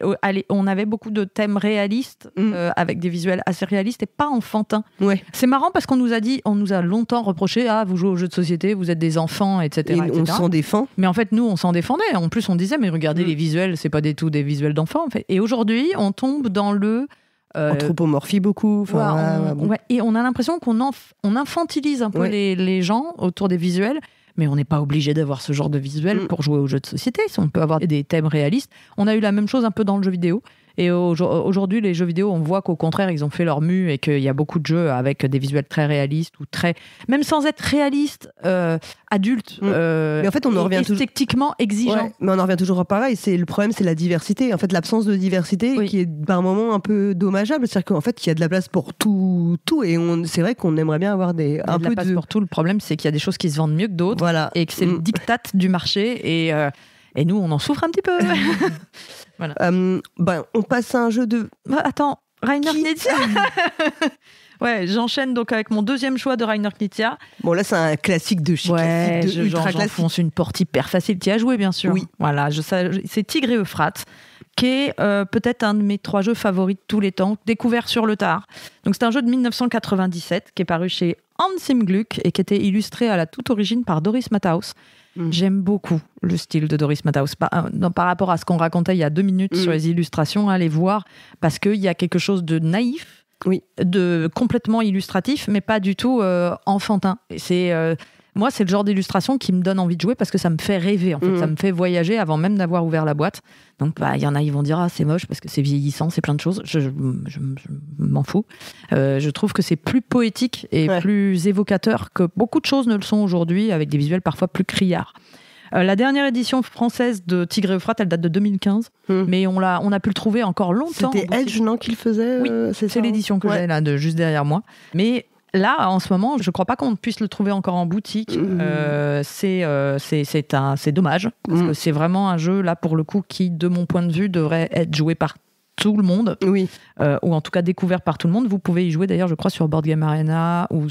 on avait beaucoup de thèmes réalistes avec des visuels assez réalistes et pas enfantins. Ouais. C'est marrant parce qu'on nous a longtemps reproché vous jouez aux jeux de société, vous êtes des enfants, etc. On s'en défend. Mais en fait, nous, on s'en défendait. En plus, on disait, mais regardez les visuels, c'est pas du tout des visuels d'enfants. En fait. Et aujourd'hui, on tombe dans le... anthropomorphie beaucoup. Et on a l'impression qu'on infantilise un peu les gens autour des visuels. mais on n'est pas obligé d'avoir ce genre de visuel pour jouer aux jeux de société. On peut avoir des thèmes réalistes. On a eu la même chose un peu dans le jeu vidéo. Et aujourd'hui, les jeux vidéo, on voit qu'au contraire, ils ont fait leur mue et qu'il y a beaucoup de jeux avec des visuels très réalistes ou très, même sans être réalistes, adultes, mais en fait, on en revient esthétiquement exigeants. Ouais, mais on en revient toujours à pareil. Le problème, c'est la diversité. En fait, l'absence de diversité qui est par moments un peu dommageable. C'est-à-dire qu'en fait, il y a de la place pour tout et c'est vrai qu'on aimerait bien avoir un peu de place pour tout. Le problème, c'est qu'il y a des choses qui se vendent mieux que d'autres, voilà. Et que c'est le diktat du marché et nous, on en souffre un petit peu. Voilà. On passe à un jeu de... Attends, Reiner Knizia. Ouais, j'enchaîne donc avec mon deuxième choix de Reiner Knizia. Bon, là, c'est un classique de chez classique, de ultra classique. J'enfonce une porte hyper facile. Tu y as joué, bien sûr. Oui. Voilà, c'est Tigre et Euphrate, qui est peut-être un de mes 3 jeux favoris de tous les temps, découvert sur le tard. Donc, c'est un jeu de 1997 qui est paru chez Hans im Glück et qui était illustré à la toute origine par Doris Matthäus. J'aime beaucoup le style de Doris Matthäus par rapport à ce qu'on racontait il y a 2 minutes sur les illustrations. Allez voir, parce qu'il y a quelque chose de naïf, de complètement illustratif, mais pas du tout enfantin. Moi, c'est le genre d'illustration qui me donne envie de jouer parce que ça me fait rêver, en fait. Ça me fait voyager avant même d'avoir ouvert la boîte. Donc, il y en a, ils vont dire, c'est moche parce que c'est vieillissant, c'est plein de choses. Je m'en fous. Je trouve que c'est plus poétique et plus évocateur que beaucoup de choses ne le sont aujourd'hui, avec des visuels parfois plus criards. La dernière édition française de Tigre et Euphrate, elle date de 2015, mais on a pu le trouver encore longtemps. C'était Edge, non, qu'il faisait Oui, c'est l'édition que j'ai là, juste derrière moi. Mais là, en ce moment, je ne crois pas qu'on puisse le trouver encore en boutique. C'est dommage, parce que c'est vraiment un jeu, là, pour le coup, qui, de mon point de vue, devrait être joué par tout le monde, ou en tout cas découvert par tout le monde. Vous pouvez y jouer d'ailleurs, je crois, sur Board Game Arena ou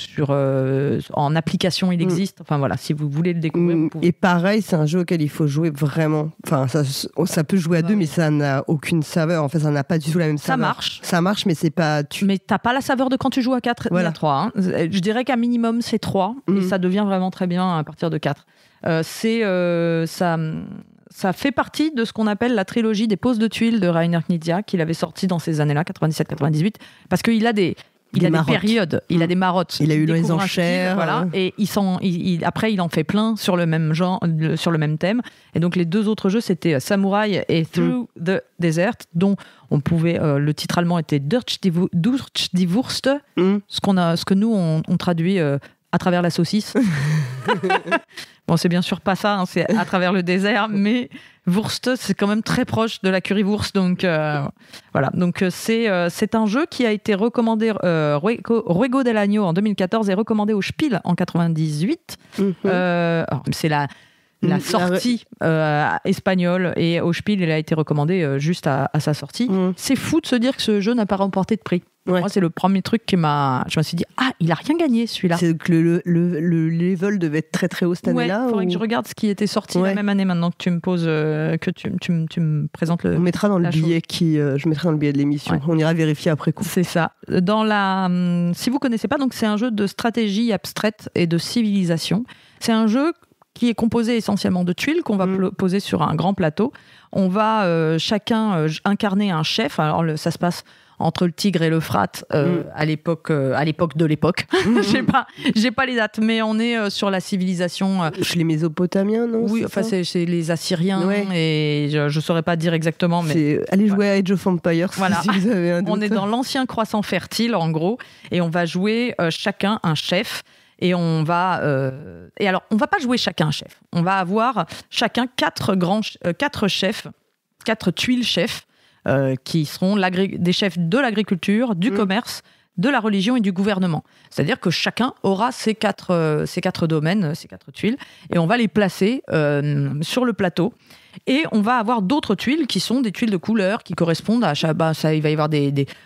en application, il existe. Enfin voilà, si vous voulez le découvrir. Vous pouvez. Et pareil, c'est un jeu auquel il faut jouer vraiment. Enfin, ça peut jouer à 2, mais ça n'a aucune saveur. En fait, ça n'a pas du tout la même saveur. Ça marche, mais c'est pas. Mais t'as pas la saveur de quand tu joues à 4 et à 3. Hein. Je dirais qu'à minimum, c'est 3 et ça devient vraiment très bien à partir de 4. Ça fait partie de ce qu'on appelle la trilogie des poses de tuiles de Reiner Knizia, qu'il avait sorti dans ces années-là, 97-98, parce qu'il a des périodes, il a des marottes. Il a eu les enchères. Voilà, et après, il en fait plein sur le même genre, sur le même thème. Et donc, les 2 autres jeux, c'était Samurai et Through the Desert, dont on pouvait, le titre allemand était Durch die Wurst, ce que nous, on traduit à travers la saucisse. Bon, c'est bien sûr pas ça, hein, c'est à travers le désert, mais Wurst, c'est quand même très proche de la currywurst. Donc, voilà. Donc, c'est un jeu qui a été recommandé, Ruego del Año en 2014 et recommandé au Spiel en 98. C'est la sortie espagnole, et au Spiel, il a été recommandé juste à sa sortie. C'est fou de se dire que ce jeu n'a pas remporté de prix. Moi, c'est le premier truc je me suis dit, il a rien gagné celui-là. C'est que le level devait être très très haut cette année-là. Il faudrait que je regarde ce qui était sorti la même année, maintenant que tu me poses, que tu me présentes le. On mettra dans le billet je mettrai dans le billet de l'émission. Ouais. On ira vérifier après coup. C'est ça. Si vous connaissez pas, donc c'est un jeu de stratégie abstraite et de civilisation. C'est un jeu qui est composé essentiellement de tuiles qu'on va poser sur un grand plateau. On va chacun incarner un chef. Alors ça se passe entre le Tigre et l'Euphrate à l'époque de l'époque. J'ai pas les dates, mais on est sur la civilisation. Chez les Mésopotamiens, non? Oui, enfin c'est les Assyriens, et je saurais pas dire exactement, mais allez jouer à Age of Empires. Voilà. Si vous avez un doute. On est dans l'ancien croissant fertile en gros, et on va jouer chacun un chef. Et on va pas jouer chacun un chef. On va avoir chacun 4 chefs, 4 tuiles chefs, qui seront des chefs de l'agriculture, du commerce, de la religion et du gouvernement. C'est-à-dire que chacun aura ces 4 domaines, ces 4 tuiles, et on va les placer sur le plateau. Et on va avoir d'autres tuiles qui sont des tuiles de couleur qui correspondent à il va y avoir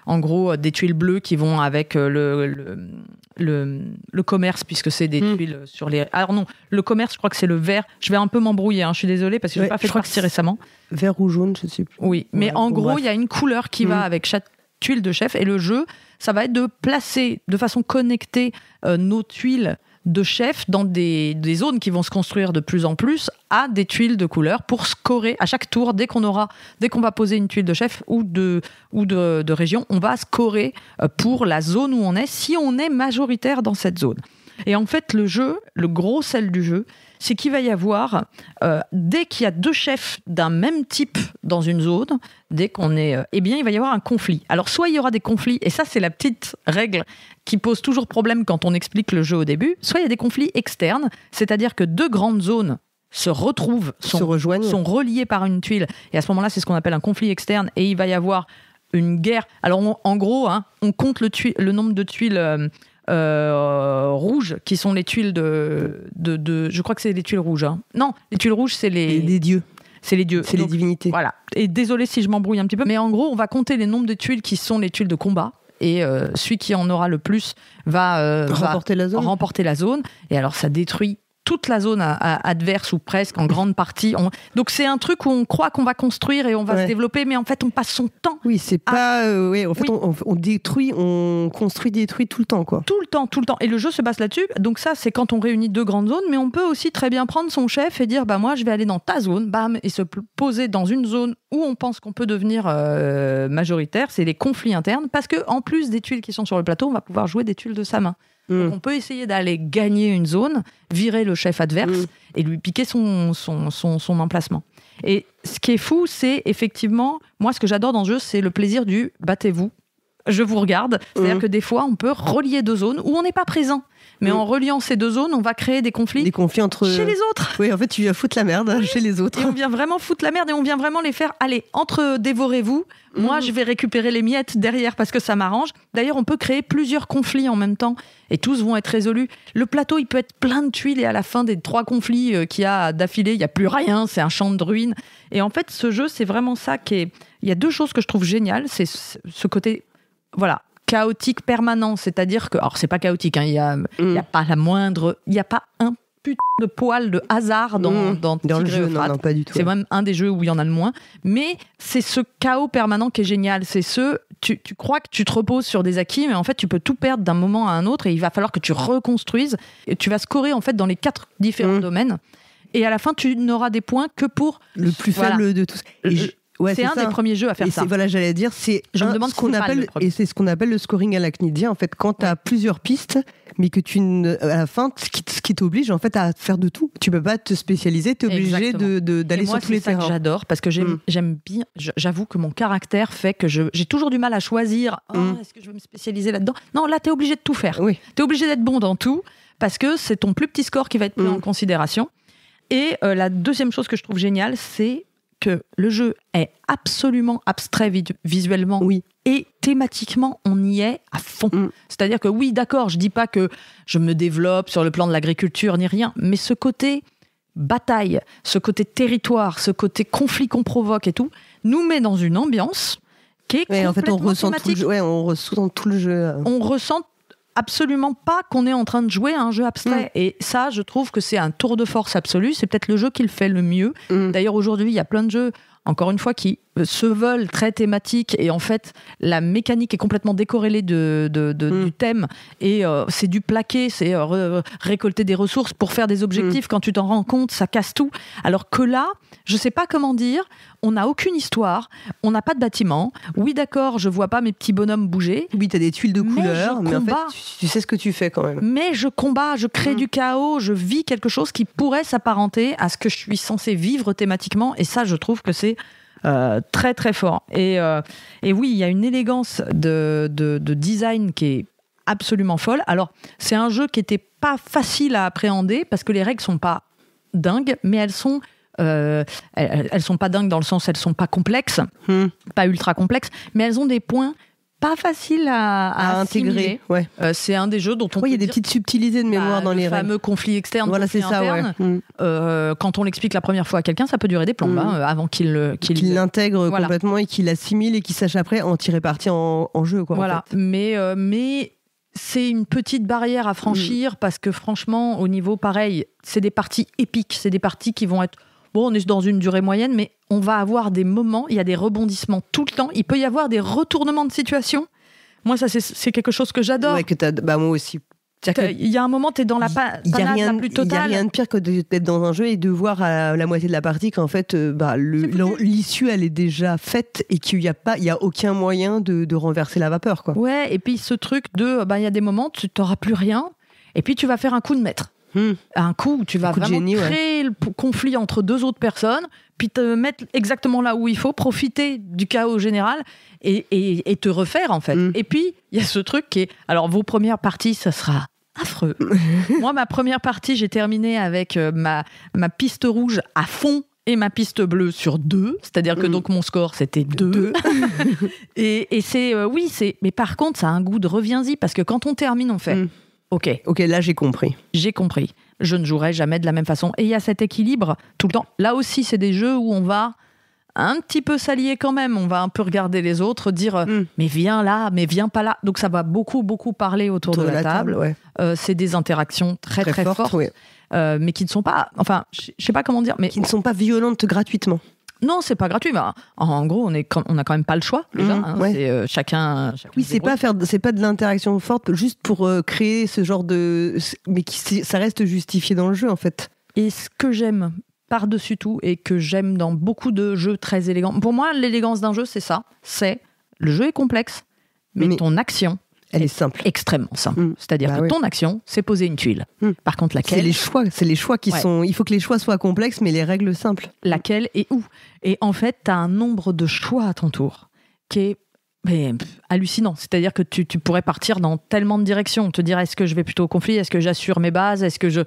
en gros des tuiles bleues qui vont avec le commerce, puisque c'est des tuiles sur les. Alors non, le commerce, je crois que c'est le vert. Je vais un peu m'embrouiller, je suis désolée parce que j'ai pas fait de partie récemment. Vert ou jaune, je sais plus. Oui, mais en gros, il y a une couleur qui va avec chaque tuile de chef, et le jeu, ça va être de placer de façon connectée nos tuiles de chefs dans des zones qui vont se construire de plus en plus à des tuiles de couleur pour scorer à chaque tour. Dès qu'on va poser une tuile de chef ou de région, on va scorer pour la zone où on est, si on est majoritaire dans cette zone. Et en fait, le jeu, le gros sel du jeu, c'est qu'il va y avoir, dès qu'il y a 2 chefs d'un même type dans une zone, dès qu'on est... eh bien, il va y avoir un conflit. Alors, soit il y aura des conflits, et ça, c'est la petite règle qui pose toujours problème quand on explique le jeu au début, soit il y a des conflits externes, c'est-à-dire que 2 grandes zones se retrouvent, sont reliées par une tuile, et à ce moment-là, c'est ce qu'on appelle un conflit externe, et il va y avoir une guerre. Alors, en gros, on compte le nombre de tuiles... rouges, qui sont les tuiles de je crois que c'est les tuiles rouges. Hein. Non, les tuiles rouges, c'est les dieux. C'est les dieux. C'est les divinités. Voilà. Et désolé si je m'embrouille un petit peu, mais en gros, on va compter les nombres de tuiles qui sont les tuiles de combat. Et celui qui en aura le plus va remporter la zone. Et alors, ça détruit toute la zone adverse ou presque en grande partie. Donc c'est un truc où on croit qu'on va construire et on va se développer, mais en fait on passe son temps. Oui, c'est pas. En fait, on détruit, on construit, détruit tout le temps, quoi. Tout le temps. Et le jeu se base là-dessus. Donc ça, c'est quand on réunit 2 grandes zones, mais on peut aussi très bien prendre son chef et dire, bah moi, je vais aller dans ta zone, bam, et se poser dans une zone où on pense qu'on peut devenir majoritaire. C'est les conflits internes, parce que en plus des tuiles qui sont sur le plateau, on va pouvoir jouer des tuiles de sa main. Donc on peut essayer d'aller gagner une zone, virer le chef adverse et lui piquer son emplacement. Et ce qui est fou, c'est effectivement, moi ce que j'adore dans ce jeu, c'est le plaisir du battez-vous, je vous regarde. C'est-à-dire que des fois, on peut relier 2 zones où on n'est pas présent. Mais en reliant ces 2 zones, on va créer des conflits entre... chez les autres. Oui, en fait, tu viens foutre la merde chez les autres. Et on vient vraiment foutre la merde et on vient vraiment les faire, allez, dévorez-vous. Moi, je vais récupérer les miettes derrière parce que ça m'arrange. D'ailleurs, on peut créer plusieurs conflits en même temps et tous vont être résolus. Le plateau, il peut être plein de tuiles et à la fin des 3 conflits qu'il y a d'affilée, il n'y a plus rien, c'est un champ de ruines. Et en fait, ce jeu, c'est vraiment ça qui est... Il y a 2 choses que je trouve géniales. C'est ce côté... Voilà, chaotique permanent, c'est-à-dire que, alors c'est pas chaotique, il y a pas la moindre, il y a pas un putain de poil de hasard dans le jeu, non, pas du tout. C'est même un des jeux où il y en a le moins, mais c'est ce chaos permanent qui est génial. C'est tu crois que tu te reposes sur des acquis, mais en fait tu peux tout perdre d'un moment à un autre et il va falloir que tu reconstruises et tu vas scorer en fait dans les 4 différents domaines et à la fin tu n'auras des points que pour le plus faible de tous. C'est un des premiers jeux à faire ça. Voilà, j'allais dire, c'est ce qu'on appelle le scoring arachnidien. En fait, quand tu as plusieurs pistes, mais que à la fin, ce qui t'oblige en fait à faire de tout. Tu peux pas te spécialiser, tu es obligé d'aller sur tous les terrains. C'est ça que j'adore, parce que j'aime bien. J'avoue que mon caractère fait que j'ai toujours du mal à choisir. Est-ce que je veux me spécialiser là-dedans ? Non, là, tu es obligé de tout faire. Oui. Tu es obligé d'être bon dans tout, parce que c'est ton plus petit score qui va être pris en considération. Et la deuxième chose que je trouve géniale, c'est que le jeu est absolument abstrait visuellement et thématiquement, on y est à fond. C'est-à-dire que oui, d'accord, je dis pas que je me développe sur le plan de l'agriculture ni rien, mais ce côté bataille, ce côté territoire, ce côté conflit qu'on provoque et tout, nous met dans une ambiance qui est complètement en fait, on ressent thématique. On ressent tout le jeu. On ressent absolument pas qu'on est en train de jouer à un jeu abstrait. Et ça, je trouve que c'est un tour de force absolu. C'est peut-être le jeu qui le fait le mieux. D'ailleurs, aujourd'hui, il y a plein de jeux, encore une fois, qui se veulent très thématiques et en fait, la mécanique est complètement décorrélée du thème et c'est du plaqué, c'est récolter des ressources pour faire des objectifs. Quand tu t'en rends compte, ça casse tout. Alors que là, je sais pas comment dire, on n'a aucune histoire, on n'a pas de bâtiment. Oui, d'accord, je vois pas mes petits bonhommes bouger. Oui, t'as des tuiles de couleurs, mais en fait, tu sais ce que tu fais quand même. Mais je combats, je crée du chaos, je vis quelque chose qui pourrait s'apparenter à ce que je suis censé vivre thématiquement. Et ça, je trouve que c'est très très fort. Et oui, il y a une élégance de design qui est absolument folle. Alors, c'est un jeu qui n'était pas facile à appréhender parce que les règles sont pas dingues, mais elles sont pas dingues dans le sens elles sont pas complexes, pas ultra complexes, mais elles ont des points pas faciles à intégrer. Ouais. C'est un des jeux dont on il y a des petites subtilités de mémoire dans les règles. Le fameux conflit externe, voilà, conflit c'est ça, interne. Quand on l'explique la première fois à quelqu'un, ça peut durer des plombes avant qu'il l'intègre complètement et qu'il l'assimile et qu'il sache après en tirer parti en jeu. Quoi, voilà. En fait. Mais c'est une petite barrière à franchir parce que franchement, au niveau pareil, c'est des parties épiques, c'est des parties qui vont être... Bon, on est dans une durée moyenne, mais on va avoir des moments, il y a des rebondissements tout le temps, il peut y avoir des retournements de situation. Moi, ça, c'est quelque chose que j'adore. Ouais, moi aussi. Il y a un moment, tu es dans la panade la plus totale. Il n'y a rien de pire que d'être dans un jeu et de voir à la moitié de la partie qu'en fait, l'issue, elle est déjà faite et qu'il n'y a aucun moyen de renverser la vapeur. Quoi. Ouais, et puis ce truc de, il y a des moments, tu n'auras plus rien. Et puis tu vas faire un coup de maître. Un coup où tu vas vraiment créer le conflit entre deux autres personnes, puis te mettre exactement là où il faut, profiter du chaos général et te refaire en fait. Et puis il y a ce truc qui est, alors vos premières parties, ça sera affreux. Moi, ma première partie, j'ai terminé avec ma piste rouge à fond et ma piste bleue sur 2, c'est-à-dire que donc mon score c'était 2. et c'est mais par contre ça a un goût de reviens-y, parce que quand on termine on fait ok, là j'ai compris, je ne jouerai jamais de la même façon, et il y a cet équilibre tout le temps. Là aussi c'est des jeux où on va un petit peu s'allier quand même, on va un peu regarder les autres, dire mais viens là, mais viens pas là, donc ça va beaucoup parler autour de la table. C'est des interactions très fortes. Mais qui ne sont pas, enfin, je sais pas comment dire, mais qui ne sont pas violentes gratuitement. Non, c'est pas gratuit. Mais en gros, on a quand même pas le choix déjà. C'est chacun. Oui, c'est pas de l'interaction forte juste pour créer ce genre de, mais ça reste justifié dans le jeu en fait. Et ce que j'aime par-dessus tout, et que j'aime dans beaucoup de jeux très élégants, pour moi, l'élégance d'un jeu, c'est ça. C'est le jeu est complexe, mais ton action. Elle est simple. Extrêmement simple. C'est-à-dire que ton action, c'est poser une tuile. Par contre, laquelle... C'est les choix qui sont... Il faut que les choix soient complexes, mais les règles simples. Laquelle et où. Et en fait, tu as un nombre de choix à ton tour qui est hallucinant. C'est-à-dire que tu pourrais partir dans tellement de directions. Te dire, est-ce que je vais plutôt au conflit ? Est-ce que j'assure mes bases ? Est-ce que je...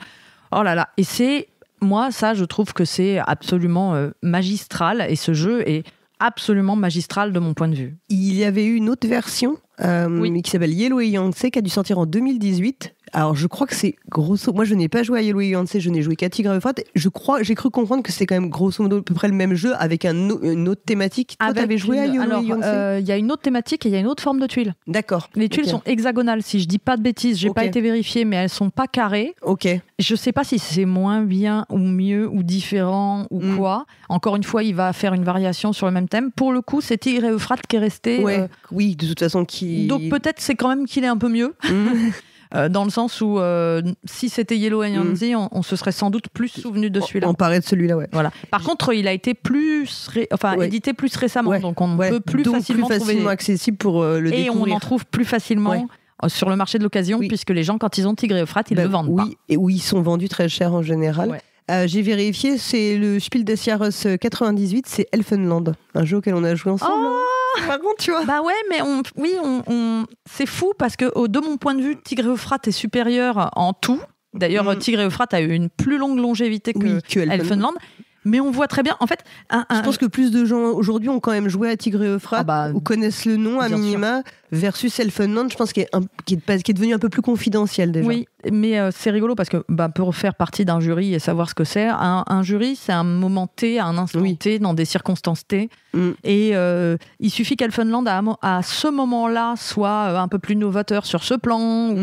Oh là là. Et c'est... Moi, ça, je trouve que c'est absolument magistral. Et ce jeu est absolument magistral de mon point de vue. Il y avait eu une autre version qui s'appelle Yellow et Yangtze, qui a dû sortir en 2018. Alors je crois que c'est grosso... Moi je n'ai pas joué à Yellow et Yangtze, je n'ai joué qu'à Tigre et Euphrate. J'ai cru comprendre que c'est quand même grosso modo à peu près le même jeu avec une autre thématique. Toi t'avais joué à Yellow et Yangtze ? Il y a une autre thématique et il y a une autre forme de tuiles. D'accord. Les tuiles sont hexagonales, si je dis pas de bêtises, j'ai pas été vérifiée, mais elles sont pas carrées. Ok. Je sais pas si c'est moins bien ou mieux ou différent ou quoi. Encore une fois, il va faire une variation sur le même thème. Pour le coup, c'est Tigre et Euphrate qui est resté. Oui, de toute façon Donc peut-être c'est quand même qu'il est un peu mieux. Dans le sens où si c'était Yellow and Yangtze, on se serait sans doute plus souvenu de celui-là. On parlait de celui-là, Voilà. Par contre, il a été édité plus récemment, donc on peut plus facilement trouver... accessible pour le découvrir. Et on en trouve plus facilement sur le marché de l'occasion, puisque les gens, quand ils ont Tigre et Euphrate, ils le vendent pas. Et où ils sont vendus très cher en général. J'ai vérifié, c'est le Spiel des Jahres 98, c'est Elfenland, un jeu auquel on a joué ensemble. Par contre, tu vois. Bah ouais, mais c'est fou parce que de mon point de vue, Tigre et Euphrate est supérieur en tout. D'ailleurs, Tigre et Euphrate a eu une plus longue longévité que Elfenland. Mais on voit très bien, en fait... Je pense que plus de gens aujourd'hui ont quand même joué à Tigre et Euphrate, ou connaissent le nom à minima, versus Elfenland, je pense qui est devenu un peu plus confidentiel déjà. Oui, mais c'est rigolo parce que pour faire partie d'un jury et savoir ce que c'est, un jury, c'est un moment T, à un instant T, dans des circonstances T. Et il suffit qu'Elfenland, à ce moment-là, soit un peu plus novateur sur ce plan,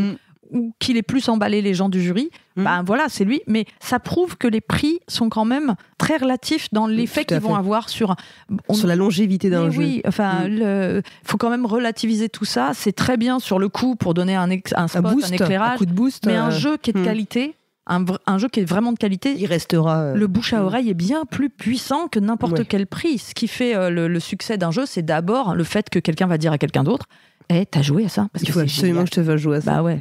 ou qu'il ait plus emballé les gens du jury, voilà, c'est lui. Mais ça prouve que les prix sont quand même très relatifs dans l'effet qu'ils vont avoir sur la longévité d'un jeu. Oui, faut quand même relativiser tout ça. C'est très bien sur le coup pour donner un spot, un éclairage, un coup de boost, mais un jeu qui est de qualité, un jeu qui est vraiment de qualité, il restera. Le bouche à oreille est bien plus puissant que n'importe quel prix. Ce qui fait le succès d'un jeu, c'est d'abord le fait que quelqu'un va dire à quelqu'un d'autre: t'as joué à ça? Parce il faut absolument que je te fasse jouer à ça. Bah ouais.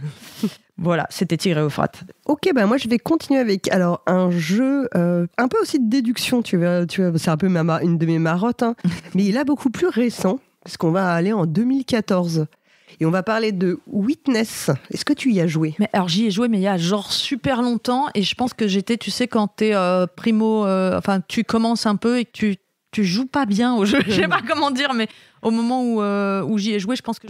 Voilà, c'était Tigre et Euphrate. Ok, moi je vais continuer avec un jeu un peu aussi de déduction, tu vois, c'est un peu une de mes marottes, mais il est beaucoup plus récent, parce qu'on va aller en 2014. Et on va parler de Witness. Est-ce que tu y as joué ? Alors j'y ai joué, mais il y a genre super longtemps, et je pense que j'étais, tu sais, quand t'es primo, tu commences un peu et que tu joues pas bien au jeu, je sais pas comment dire, mais au moment où j'y ai joué, je pense que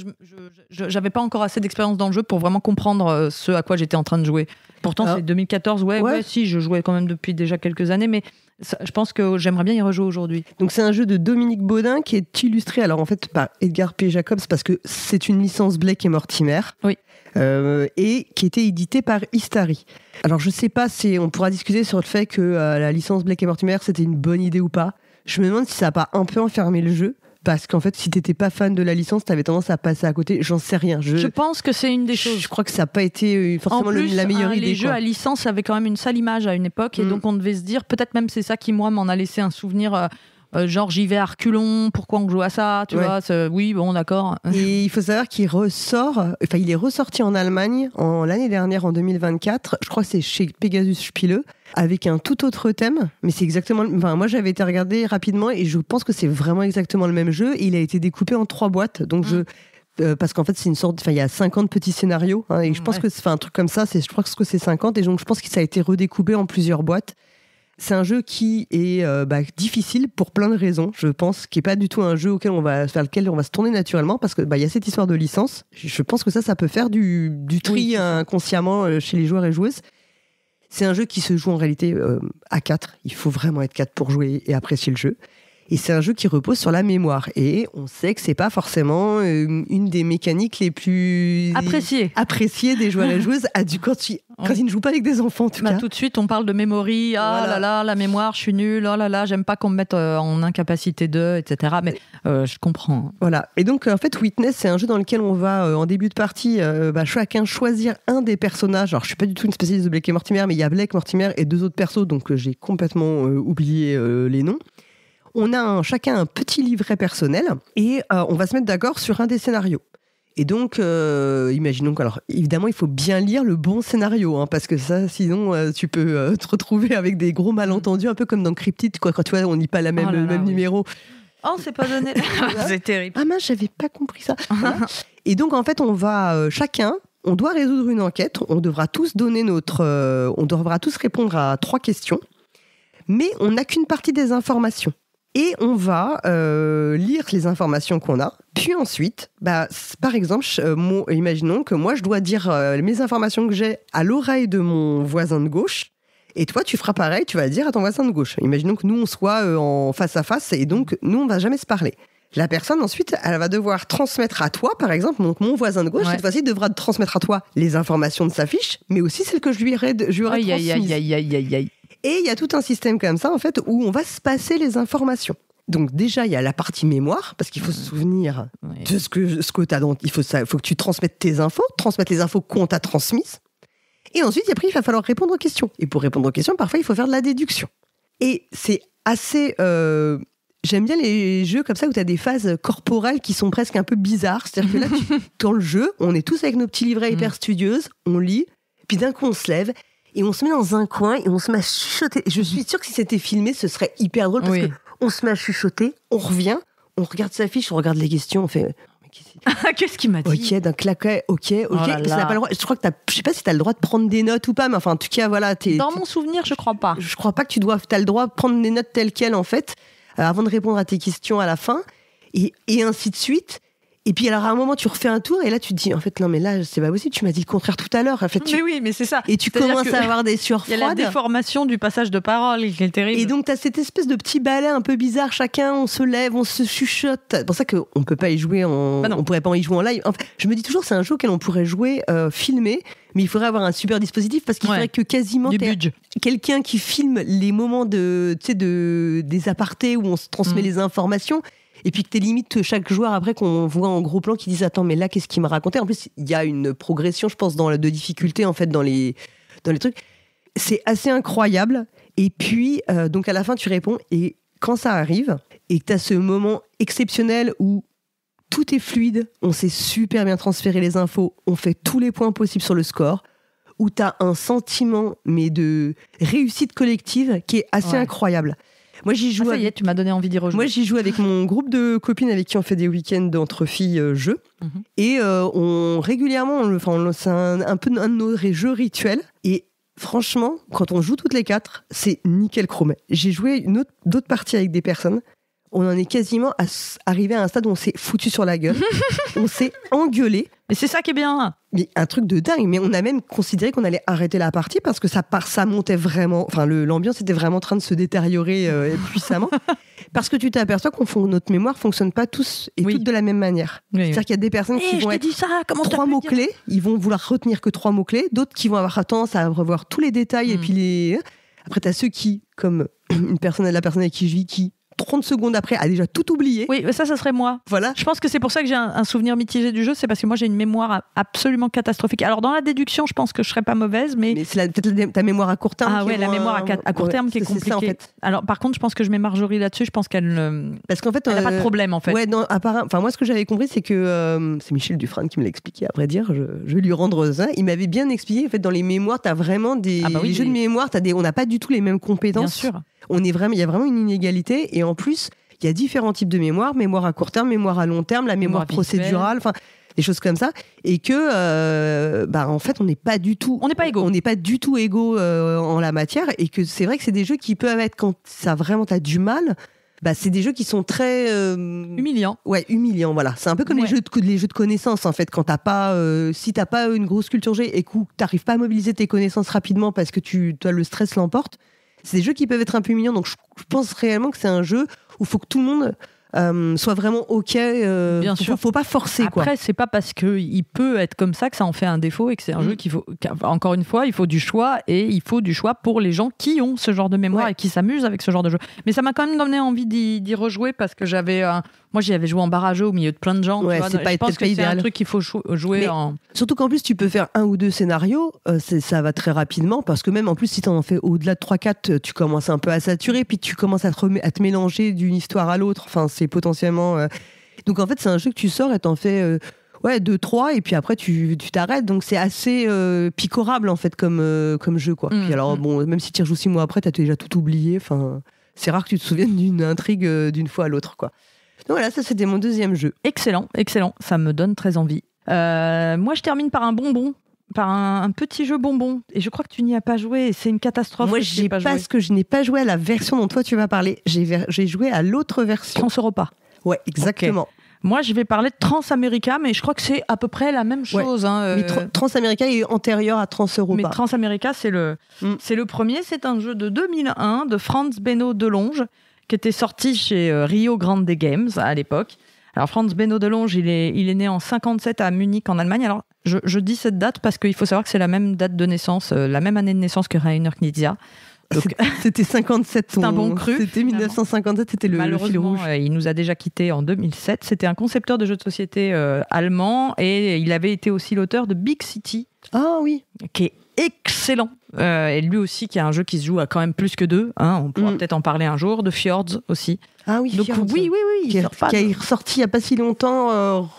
j'avais pas encore assez d'expérience dans le jeu pour vraiment comprendre ce à quoi j'étais en train de jouer. Pourtant, c'est 2014, si, je jouais quand même depuis déjà quelques années, mais je pense que j'aimerais bien y rejouer aujourd'hui. Donc c'est un jeu de Dominique Baudin qui est illustré, alors en fait par Edgar P. Jacobs, parce que c'est une licence Blake et Mortimer. Oui. Et qui était édité par Istari. Alors je sais pas si on pourra discuter sur le fait que la licence Blake et Mortimer c'était une bonne idée ou pas. Je me demande si ça n'a pas un peu enfermé le jeu, parce qu'en fait si t'étais pas fan de la licence, t'avais tendance à passer à côté. J'en sais rien. Je pense que c'est une des choses. Je crois que ça n'a pas été forcément la meilleure idée. Les jeux à licence avaient quand même une sale image à une époque, et donc on devait se dire, peut-être même c'est ça qui moi m'en a laissé un souvenir genre j'y vais à reculons, pourquoi on joue à ça, tu vois, oui, bon, d'accord. Et il faut savoir qu'il il est ressorti en Allemagne l'année dernière, en 2024, je crois que c'est chez Pegasus Spiele, avec un tout autre thème, mais c'est exactement... moi j'avais été regarder rapidement et je pense que c'est vraiment exactement le même jeu, et il a été découpé en 3 boîtes, donc parce qu'en fait c'est une sorte, il y a 50 petits scénarios, hein, et je pense que c'est un truc comme ça, je crois que c'est 50, et donc je pense que ça a été redécoupé en plusieurs boîtes. C'est un jeu qui est difficile pour plein de raisons, je pense, qui est pas du tout un jeu vers lequel on va se tourner naturellement, parce que y a cette histoire de licence. Je pense que ça peut faire du tri inconsciemment chez les joueurs et joueuses. C'est un jeu qui se joue en réalité à 4. Il faut vraiment être 4 pour jouer et apprécier le jeu. Et c'est un jeu qui repose sur la mémoire. Et on sait que c'est pas forcément une des mécaniques les plus appréciées des joueurs et joueuses. Quand ils ne jouent pas avec des enfants, en tout cas. Tout de suite, on parle de memory. Là là, la mémoire, je suis nulle. Oh là là, j'aime pas qu'on me mette en incapacité de, etc. Mais je comprends. Voilà. Et donc, en fait, Witness, c'est un jeu dans lequel on va, en début de partie, chacun choisir un des personnages. Alors, je suis pas du tout une spécialiste de Blake et Mortimer, mais il y a Blake, Mortimer et 2 autres persos, donc j'ai complètement oublié les noms. On a chacun un petit livret personnel et on va se mettre d'accord sur un des scénarios. Et donc, imaginons alors évidemment, il faut bien lire le bon scénario, hein, parce que ça, sinon, tu peux te retrouver avec des gros malentendus, un peu comme dans Cryptid, quoi, quand tu vois, on lit pas le même numéro. Oh, c'est pas donné. C'est terrible. Ah mince, j'avais pas compris ça. Voilà. Et donc, en fait, on va chacun, on doit résoudre une enquête. On devra tous on devra tous répondre à 3 questions, mais on n'a qu'une partie des informations. Et on va lire les informations qu'on a. Puis ensuite, par exemple, imaginons que moi, je dois dire mes informations que j'ai à l'oreille de mon voisin de gauche. Et toi, tu feras pareil, tu vas le dire à ton voisin de gauche. Imaginons que nous, on soit en face à face, et donc, nous, on ne va jamais se parler. La personne, ensuite, elle va devoir transmettre à toi, par exemple, donc mon voisin de gauche, cette fois-ci, devra transmettre à toi les informations de sa fiche, mais aussi celles que je lui aurais transmises. Aïe. Et il y a tout un système comme ça, en fait, où on va se passer les informations. Donc déjà, il y a la partie mémoire, parce qu'il faut se souvenir de ce que tu as. Il faut que tu transmettes tes infos, transmettre les infos qu'on t'a transmises. Et ensuite, après, il va falloir répondre aux questions. Et pour répondre aux questions, parfois, il faut faire de la déduction. Et c'est assez... J'aime bien les jeux comme ça où tu as des phases corporelles qui sont presque un peu bizarres. C'est-à-dire que là, dans le jeu, on est tous avec nos petits livrets hyper studieuses, on lit, puis d'un coup, on se lève, et on se met dans un coin et on se met à chuchoter. Je suis sûre que si c'était filmé, ce serait hyper drôle parce qu'on se met à chuchoter, on revient, on regarde sa fiche, on regarde les questions, on fait... Qu'est-ce qu'il m'a dit ? Ok, d'un claquet, ok. Oh là là. Ça n'a pas le droit. Je crois que je sais pas si tu as le droit de prendre des notes ou pas, mais enfin, en tout cas, voilà. Dans mon souvenir, je crois pas. Je crois pas que tu as le droit de prendre des notes telles quelles, en fait, avant de répondre à tes questions à la fin, et ainsi de suite. Et puis alors à un moment tu refais un tour et là tu te dis en fait non mais là c'est pas possible, tu m'as dit le contraire tout à l'heure en fait. Mais oui, mais c'est ça. Et tu commences à avoir des sueurs froides. Il y a la déformation du passage de parole qui est terrible. Et donc tu as cette espèce de petit ballet un peu bizarre, chacun on se lève, on se chuchote. C'est pour ça qu'on peut pas y jouer on pourrait pas y jouer en live. Enfin, je me dis toujours c'est un jeu auquel on pourrait jouer filmé, mais il faudrait avoir un super dispositif parce qu'il faudrait que quasiment quelqu'un qui filme les moments des apartés où on se transmet les informations. Et puis que t'es limite chaque joueur après qu'on voit en gros plan qui disent attends mais là qu'est-ce qu'il m'a raconté. En plus il y a une progression je pense de difficulté en fait dans les trucs. C'est assez incroyable. Et puis donc à la fin tu réponds et quand ça arrive et que t'as ce moment exceptionnel où tout est fluide, on sait super bien transférer les infos, on fait tous les points possibles sur le score, où t'as un sentiment mais de réussite collective qui est assez incroyable. Moi, j'y joue. Ça y est, tu m'as donné envie d'y rejouer. Moi, j'y joue avec mon groupe de copines avec qui on fait des week-ends entre filles jeux. Et régulièrement, c'est un peu un de nos jeux rituels. Et franchement, quand on joue toutes les 4, c'est nickel chrome. J'ai joué d'autres parties avec des personnes. On en est quasiment arrivé à un stade où on s'est foutu sur la gueule. On s'est engueulé. Mais c'est ça qui est bien. Mais un truc de dingue. Mais on a même considéré qu'on allait arrêter la partie parce que ça montait vraiment. Enfin, l'ambiance était vraiment en train de se détériorer puissamment. Parce que tu t'aperçois notre mémoire fonctionne pas tous et toutes de la même manière. C'est-à-dire qu'il y a des personnes qui vont être 3 mots-clés. Ils vont vouloir retenir que 3 mots-clés. D'autres qui vont avoir tendance à revoir tous les détails. Et puis après, tu as ceux qui, comme la personne avec qui je vis, qui 30 secondes après, a déjà tout oublié. Oui, ça serait moi. Voilà. Je pense que c'est pour ça que j'ai un souvenir mitigé du jeu, c'est parce que moi j'ai une mémoire absolument catastrophique. Alors dans la déduction, je pense que je serais pas mauvaise, mais c'est peut-être ta mémoire à court terme. Ah ouais, la mémoire à court terme qui est compliquée. Ça, en fait. Alors par contre, je pense que je mets Marjorie là-dessus, je pense qu'elle parce qu'en fait, elle n'a pas de problème en fait. Ouais, non, enfin moi ce que j'avais compris, c'est que c'est Michel Dufresne qui me l'a expliqué, à vrai dire, je vais lui rendre ça. Il m'avait bien expliqué, en fait, dans les mémoires, t'as vraiment les jeux de mémoire, on n'a pas du tout les mêmes compétences. Bien sûr. Il y a vraiment une inégalité, et en plus, il y a différents types de mémoire à court terme, mémoire à long terme, la mémoire procédurale, enfin des choses comme ça, et que en fait on n'est pas du tout égaux en la matière, et que c'est vrai que c'est des jeux qui peuvent être, quand ça vraiment t'as du mal, c'est des jeux qui sont très humiliants. Ouais, humiliants, voilà. C'est un peu comme les jeux de connaissances, en fait, quand t'as pas si t'as pas une grosse culture G et que t'arrives pas à mobiliser tes connaissances rapidement parce que le stress l'emporte. C'est des jeux qui peuvent être un peu humiliants, donc je pense réellement que c'est un jeu où il faut que tout le monde soit vraiment OK. Bien sûr. Faut pas forcer. Après, c'est pas parce qu'il peut être comme ça que ça en fait un défaut et que c'est un jeu encore une fois, il faut du choix, et il faut du choix pour les gens qui ont ce genre de mémoire et qui s'amusent avec ce genre de jeu. Mais ça m'a quand même donné envie d'y rejouer parce que moi j'y avais joué en barrageux au milieu de plein de gens. Ouais, je pense que c'est un truc qu'il faut jouer en... Surtout qu'en plus, tu peux faire 1 ou 2 scénarios, ça va très rapidement, parce que même en plus, si tu en fais au-delà de 3-4, tu commences un peu à saturer, puis tu commences à te mélanger d'une histoire à l'autre. Enfin, c'est potentiellement... Donc en fait, c'est un jeu que tu sors et t'en fais 2-3, et puis après, tu t'arrêtes. Donc c'est assez picorable, en fait, comme jeu, quoi. Puis alors, bon, même si tu y rejoues 6 mois après, t'as déjà tout oublié. Enfin, c'est rare que tu te souviennes d'une intrigue d'une fois à l'autre, quoi. Donc voilà, ça c'était mon deuxième jeu. Excellent, ça me donne très envie. Moi je termine par un bonbon, par un petit jeu bonbon, et je crois que tu n'y as pas joué, et c'est une catastrophe. Moi je n'ai pas joué à la version dont toi tu vas parler, j'ai joué à l'autre version. Trans-Europa. Ouais, exactement. Okay. Moi je vais parler de Transamerica, mais je crois que c'est à peu près la même chose. Ouais. Mais Transamerica est antérieur à Trans-Europa. Mais Transamerica c'est le premier, c'est un jeu de 2001 de Franz Benno Delonge, qui était sorti chez Rio Grande Games à l'époque. Alors Franz Benno Delonge, il est né en 57 à Munich en Allemagne. Alors je dis cette date parce qu'il faut savoir que c'est la même date de naissance, la même année de naissance que Rainer Knizia. Donc, c'était 57. C'est un bon cru. C'était 1957, c'était le fil rouge. Il nous a déjà quittés en 2007. C'était un concepteur de jeux de société allemand, et il avait été aussi l'auteur de Big City. Ah oui. Qui est excellent. Et lui aussi, qui a un jeu qui se joue à quand même plus que 2. On pourra peut-être en parler un jour. De Fjords aussi. Ah oui, donc Fjords. Oui. Qui est ressorti il n'y a pas si longtemps,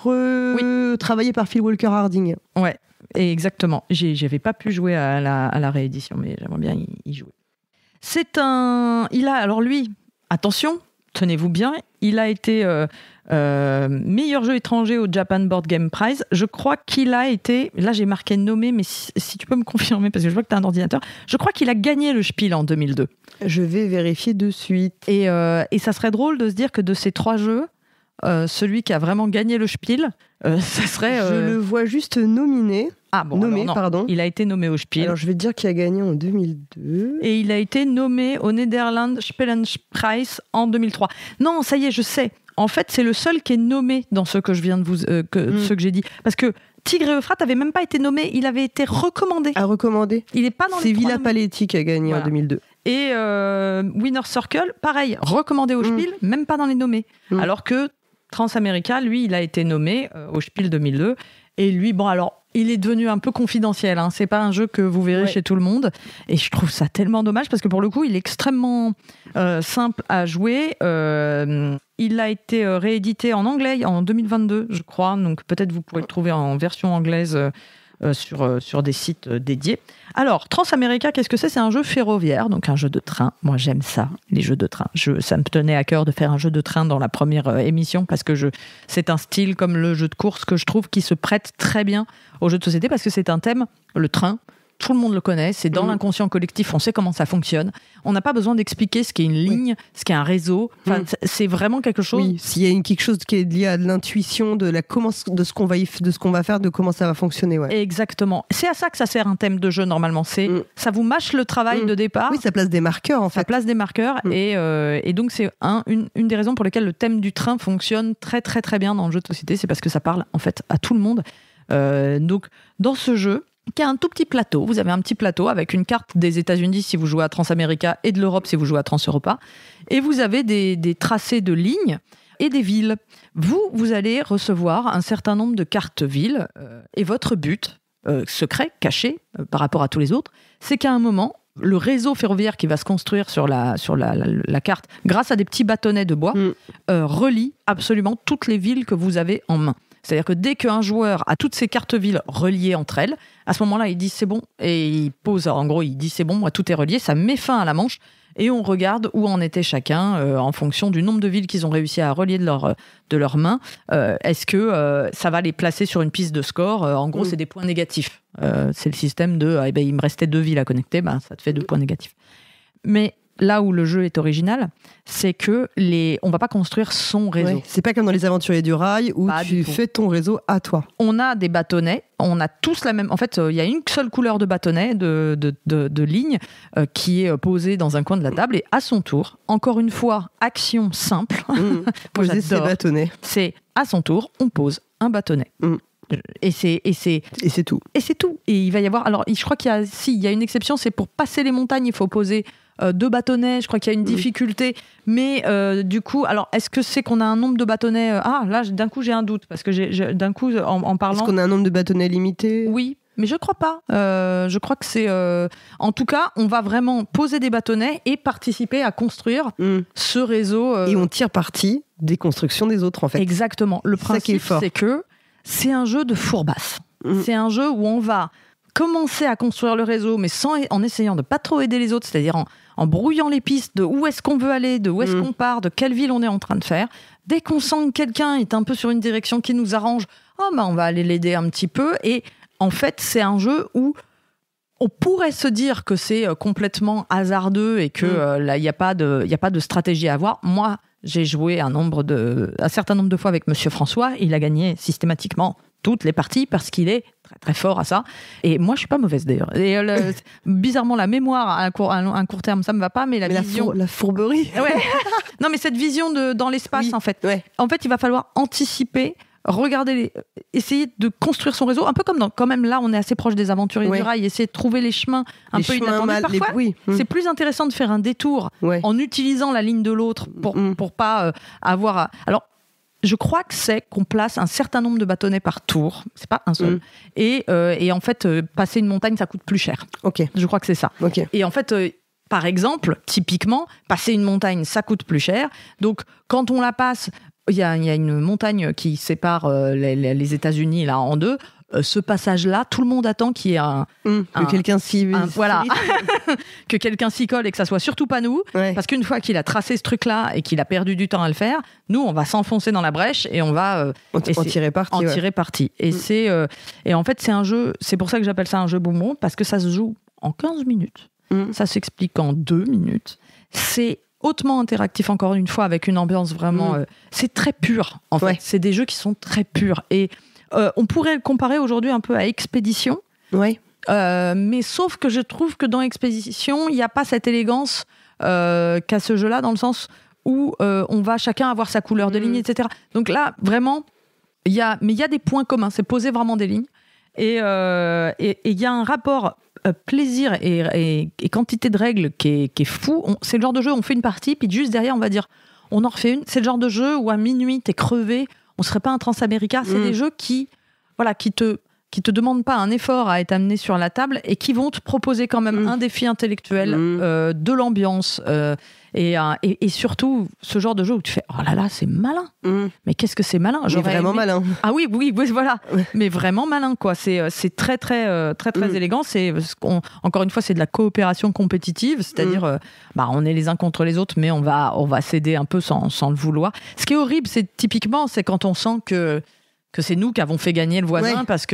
travaillé par Phil Walker Harding. Ouais, exactement. J'avais pas pu jouer à la réédition, mais j'aimerais bien y jouer. Alors lui, attention, tenez-vous bien, il a été meilleur jeu étranger au Japan Board Game Prize. Je crois qu'il a été, là j'ai marqué nommé, mais si tu peux me confirmer, parce que je vois que tu as un ordinateur, je crois qu'il a gagné le Spiel en 2002. Je vais vérifier de suite. Et ça serait drôle de se dire que de ces 3 jeux, celui qui a vraiment gagné le Spiel, ça serait... Je le vois juste nominé. Ah bon, nommé, pardon. Il a été nommé au Spiel. Alors je vais te dire qu'il a gagné en 2002. Et il a été nommé au Nederland Spellenprijs en 2003. Non, ça y est, je sais. En fait, c'est le seul qui est nommé dans ce que je viens de ceux que j'ai dit. Parce que Tigre et Euphrate n'avait même pas été nommé, il avait été recommandé. Recommandé. Il n'est pas dans c'est les Villa Paletti qui a gagné en 2002. Et Winner Circle, pareil, recommandé au Spiel, même pas dans les nommés. Alors que Transamerica, lui, il a été nommé au Spiel 2002. Et lui, bon, alors, il est devenu un peu confidentiel. C'est pas un jeu que vous verrez chez tout le monde. Et je trouve ça tellement dommage parce que pour le coup, il est extrêmement simple à jouer. Il a été réédité en anglais en 2022, je crois. Donc peut-être vous pourrez le trouver en version anglaise sur des sites dédiés. Alors, Transamerica, qu'est-ce que c'est ? C'est un jeu ferroviaire, donc un jeu de train. Moi, j'aime ça, les jeux de train. Ça me tenait à cœur de faire un jeu de train dans la première émission parce que c'est un style comme le jeu de course que je trouve qui se prête très bien aux jeux de société parce que c'est un thème, le train. Tout le monde le connaît, c'est dans l'inconscient collectif, on sait comment ça fonctionne. On n'a pas besoin d'expliquer ce qu'est une ligne, ce qu'est un réseau. Enfin, c'est vraiment quelque chose. Oui, s'il y a quelque chose qui est lié à de l'intuition, de ce qu'on va faire, de comment ça va fonctionner. Ouais. Exactement. C'est à ça que ça sert un thème de jeu normalement. Ça vous mâche le travail de départ. Oui, ça place des marqueurs en fait. Ça place des marqueurs et donc c'est une des raisons pour lesquelles le thème du train fonctionne très très très bien dans le jeu de société, c'est parce que ça parle en fait à tout le monde. Donc dans ce jeu, qui a un tout petit plateau. Vous avez un petit plateau avec une carte des États-Unis si vous jouez à Transamerica et de l'Europe si vous jouez à Transeuropa. Et vous avez des tracés de lignes et des villes. Vous allez recevoir un certain nombre de cartes villes et votre but, secret, caché par rapport à tous les autres, c'est qu'à un moment, le réseau ferroviaire qui va se construire sur la carte, grâce à des petits bâtonnets de bois, relie absolument toutes les villes que vous avez en main. C'est-à-dire que dès qu'un joueur a toutes ces cartes villes reliées entre elles, à ce moment-là, il dit c'est bon, et il pose, en gros, il dit c'est bon, moi tout est relié, ça met fin à la manche, et on regarde où en était chacun en fonction du nombre de villes qu'ils ont réussi à relier de leurs mains. Est-ce que ça va les placer sur une piste de score ? En gros, c'est des points négatifs. C'est le système de il me restait 2 villes à connecter, ça te fait 2 points négatifs. Mais là où le jeu est original, c'est que on va pas construire son réseau. Ouais, c'est pas comme dans les Aventuriers du Rail où tu fais ton réseau à toi. On a des bâtonnets, on a tous la même. En fait, il y a une seule couleur de bâtonnet, de ligne, qui est posée dans un coin de la table. Et à son tour, encore une fois, action simple. Poser ses bâtonnets. C'est à son tour, on pose un bâtonnet. Et c'est tout. Et c'est tout. Et il va y avoir. Alors, je crois qu'il y a une exception, c'est pour passer les montagnes, il faut poser 2 bâtonnets. Je crois qu'il y a une difficulté. Mais du coup, alors, est-ce que c'est qu'on a un nombre de bâtonnets là, d'un coup, j'ai un doute. Parce que d'un coup, en parlant. Est-ce qu'on a un nombre de bâtonnets limité ? Oui. Mais je crois pas. Je crois que c'est. En tout cas, on va vraiment poser des bâtonnets et participer à construire ce réseau. Et on tire parti des constructions des autres, en fait. Exactement. Le principe, c'est que c'est un jeu de fourbasse. C'est un jeu où on va commencer à construire le réseau, mais en essayant de pas trop aider les autres, c'est-à-dire en brouillant les pistes de où est-ce qu'on veut aller, de où est-ce qu'on part, de quelle ville on est en train de faire. Dès qu'on sent que quelqu'un est un peu sur une direction qui nous arrange, on va aller l'aider un petit peu. Et en fait, c'est un jeu où on pourrait se dire que c'est complètement hasardeux et que là, il n'y a pas de stratégie à avoir. Moi, j'ai joué un certain nombre de fois avec Monsieur François. Il a gagné systématiquement toutes les parties parce qu'il est très très fort à ça. Et moi, je suis pas mauvaise d'ailleurs. Et bizarrement, la mémoire à un court terme, ça me va pas, mais vision, la fourberie. Ouais. Non, mais cette vision dans l'espace, en fait. Ouais. En fait, il va falloir anticiper. Essayer de construire son réseau, un peu comme quand même là, on est assez proche des Aventuriers du Rail, essayer de trouver les chemins un peu inattendus. Parfois, c'est plus intéressant de faire un détour en utilisant la ligne de l'autre pour pas avoir. Alors, je crois que c'est qu'on place un certain nombre de bâtonnets par tour, c'est pas un seul. Et en fait, passer une montagne, ça coûte plus cher. Okay. Je crois que c'est ça. Okay. Et en fait. Par exemple, typiquement, passer une montagne, ça coûte plus cher. Donc, quand on la passe, il y a une montagne qui sépare les États-Unis là en 2. Ce passage-là, tout le monde attend qu'il y ait que quelqu'un s'y voilà, que quelqu'un s'y colle et que ça soit surtout pas nous, parce qu'une fois qu'il a tracé ce truc-là et qu'il a perdu du temps à le faire, nous on va s'enfoncer dans la brèche et on va en tirer parti. Et et en fait c'est un jeu, c'est pour ça que j'appelle ça un jeu bonbon, parce que ça se joue en 15 minutes. Ça s'explique en 2 minutes. C'est hautement interactif, encore une fois, avec une ambiance vraiment... c'est très pur, en fait. C'est des jeux qui sont très purs. Et on pourrait le comparer aujourd'hui un peu à Expédition. Mais sauf que je trouve que dans Expédition, il n'y a pas cette élégance qu'a ce jeu-là, dans le sens où on va chacun avoir sa couleur de ligne, etc. Donc là, vraiment, il y a des points communs. C'est poser vraiment des lignes. Et il y a un rapport... plaisir et quantité de règles qui est fou. C'est le genre de jeu, on fait une partie, puis juste derrière, on va dire, on en refait une. C'est le genre de jeu où à minuit, t'es crevé, on serait pas un Transamerica. C'est des jeux qui te demandent pas un effort à être amené sur la table et qui vont te proposer quand même un défi intellectuel, de l'ambiance, et surtout ce genre de jeu où tu fais, oh là là, c'est malin. Mais qu'est-ce que c'est malin. Malin. Ah oui, voilà. Mais vraiment malin, quoi. C'est très élégant. Encore une fois, c'est de la coopération compétitive, c'est-à-dire, on est les uns contre les autres, mais on va s'aider un peu sans le vouloir. Ce qui est horrible, c'est quand on sent que c'est nous qui avons fait gagner le voisin, parce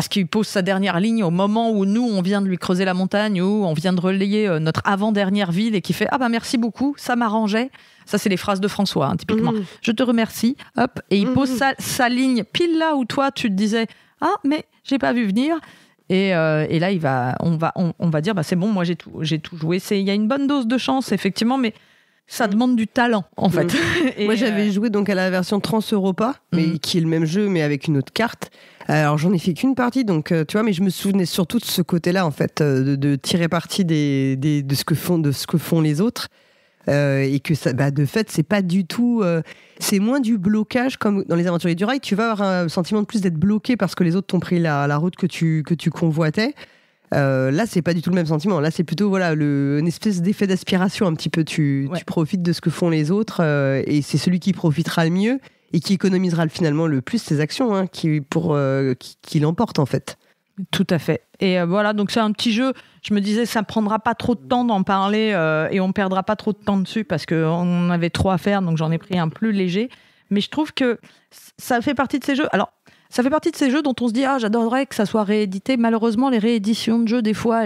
qu'il pose sa dernière ligne au moment où nous, on vient de lui creuser la montagne, ou on vient de relayer notre avant-dernière ville, et qui fait « Ah merci beaucoup, ça m'arrangeait ». Ça, c'est les phrases de François, typiquement. « Je te remercie ». Hop, et il pose sa ligne pile là où toi, tu te disais « Ah, mais j'ai pas vu venir ». Et là, on va dire « C'est bon, moi, j'ai tout joué ». Il y a une bonne dose de chance, effectivement, mais Ça demande du talent, en fait. Et moi, j'avais joué donc à la version Trans-Europa, mais qui est le même jeu, mais avec une autre carte. Alors, j'en ai fait qu'une partie, donc tu vois, mais je me souvenais surtout de ce côté-là, en fait, de tirer parti de ce que font les autres. Et que ça, de fait, c'est pas du tout. C'est moins du blocage comme dans les Aventuriers du Rail. Tu vas avoir un sentiment de plus d'être bloqué parce que les autres t'ont pris la route que tu convoitais. Là, c'est pas du tout le même sentiment. Là, c'est plutôt une espèce d'effet d'aspiration un petit peu. Tu profites de ce que font les autres et c'est celui qui profitera le mieux et qui économisera finalement le plus ses actions qui l'emporte en fait. Tout à fait. Et voilà, donc c'est un petit jeu. Je me disais, ça prendra pas trop de temps d'en parler et on perdra pas trop de temps dessus parce qu'on avait trop à faire, donc j'en ai pris un plus léger. Mais je trouve que ça fait partie de ces jeux. Alors, ça fait partie de ces jeux dont on se dit j'adorerais que ça soit réédité. Malheureusement, les rééditions de jeux, des fois,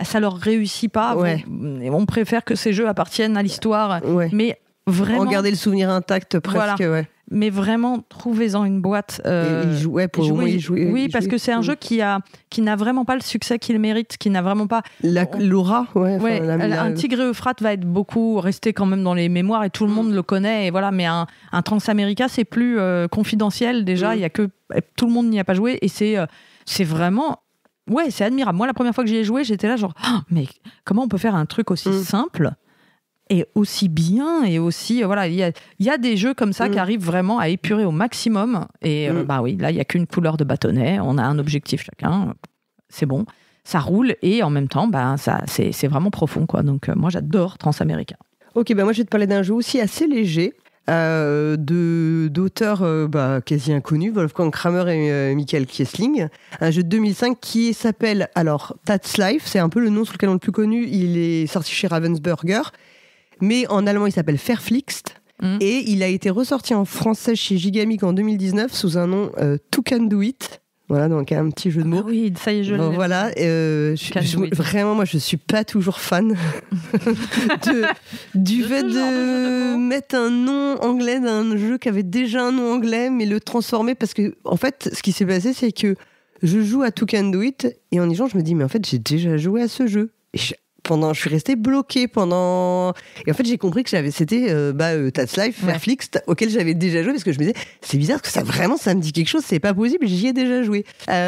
ça leur réussit pas. Ouais. On préfère que ces jeux appartiennent à l'histoire. Ouais. Mais vraiment, garder le souvenir intact presque. Voilà. Ouais. Mais vraiment, trouvez-en une boîte. Pour y jouer. Oui, parce que c'est un jeu qui n'a vraiment pas le succès qu'il mérite, qui n'a vraiment pas l'aura. Un Tigre et Euphrate va être beaucoup resté quand même dans les mémoires et tout le monde le connaît. Et voilà, mais un Transamerica, c'est plus confidentiel déjà. Il y a que tout le monde n'y a pas joué et c'est vraiment. Ouais, c'est admirable. Moi, la première fois que j'y ai joué, j'étais là genre, mais comment on peut faire un truc aussi simple et aussi bien et aussi voilà, il y a des jeux comme ça qui arrivent vraiment à épurer au maximum et oui, là il y a qu'une couleur de bâtonnet, on a un objectif chacun, c'est bon, ça roule et en même temps c'est vraiment profond quoi. Donc moi j'adore Transamerica. Ok, moi je vais te parler d'un jeu aussi assez léger d'auteurs quasi inconnus, Wolfgang Kramer et Michael Kiesling, un jeu de 2005 qui s'appelle alors That's Life, c'est un peu le nom sous lequel on est le plus connu, il est sorti chez Ravensburger. Mais en allemand, il s'appelle Verflixt. Et il a été ressorti en français chez Gigamic en 2019 sous un nom To Can Do It. Voilà, donc un petit jeu de mots. Ah oui, ça y est, je l'ai. Voilà, vraiment, moi, je suis pas toujours fan du fait de mettre un nom anglais d'un jeu qui avait déjà un nom anglais, mais le transformer. Parce que, en fait, ce qui s'est passé, c'est que je joue à To Can Do It et en y jouant, je me dis, mais en fait, j'ai déjà joué à ce jeu. Et je suis restée bloquée pendant... Et en fait, j'ai compris que c'était That's Life, Verflixt, auquel j'avais déjà joué, parce que je me disais, c'est bizarre, parce que ça me dit quelque chose, c'est pas possible, j'y ai déjà joué.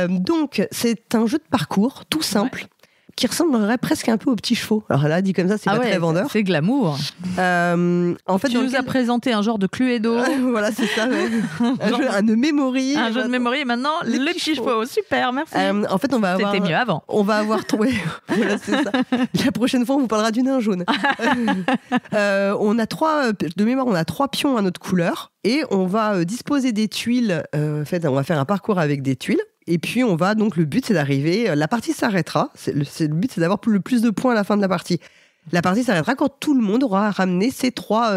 Donc, c'est un jeu de parcours, tout simple, qui ressemblerait presque un peu aux petits chevaux. Alors là, dit comme ça, c'est pas très vendeur. C'est glamour. En fait, tu nous as présenté un genre de Cluedo. Voilà, c'est ça. Ouais. un jeu de memory. Un jeu de memory. Et maintenant, les petits chevaux. Super, merci. En fait, on va avoir... C'était mieux avant. On va avoir... voilà, c'est ça. La prochaine fois, on vous parlera du nain jaune. On a trois pions à notre couleur. Et on va disposer des tuiles. En fait, on va faire un parcours avec des tuiles. Et puis donc le but c'est d'arriver, la partie s'arrêtera, le but c'est d'avoir le plus de points à la fin de la partie. La partie s'arrêtera quand tout le monde aura ramené ses trois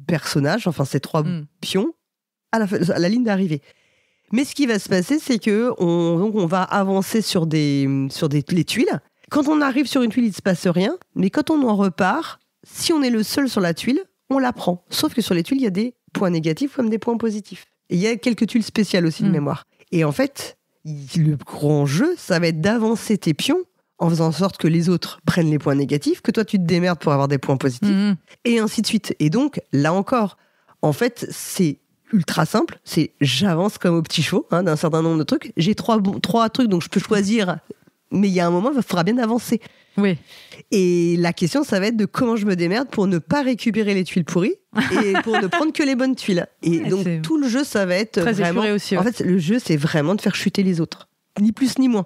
personnages, enfin ses trois pions à la ligne d'arrivée. Mais ce qui va se passer, c'est que on va avancer sur les tuiles. Quand on arrive sur une tuile, il ne se passe rien, mais quand on en repart, si on est le seul sur la tuile, on la prend. Sauf que sur les tuiles, il y a des points négatifs comme des points positifs. Et il y a quelques tuiles spéciales aussi de mémoire. Et en fait, le grand jeu, ça va être d'avancer tes pions en faisant en sorte que les autres prennent les points négatifs, que toi tu te démerdes pour avoir des points positifs, et ainsi de suite. Et donc, là encore, en fait, c'est ultra simple, c'est j'avance comme au petit chevaux, d'un certain nombre de trucs. J'ai trois trucs, donc je peux choisir, mais il y a un moment, il faudra bien avancer. Oui. Et la question, ça va être de comment je me démerde pour ne pas récupérer les tuiles pourries et pour ne prendre que les bonnes tuiles. Et donc, tout le jeu, ça va être très vraiment... aussi, En fait, le jeu, c'est vraiment de faire chuter les autres. Ni plus ni moins.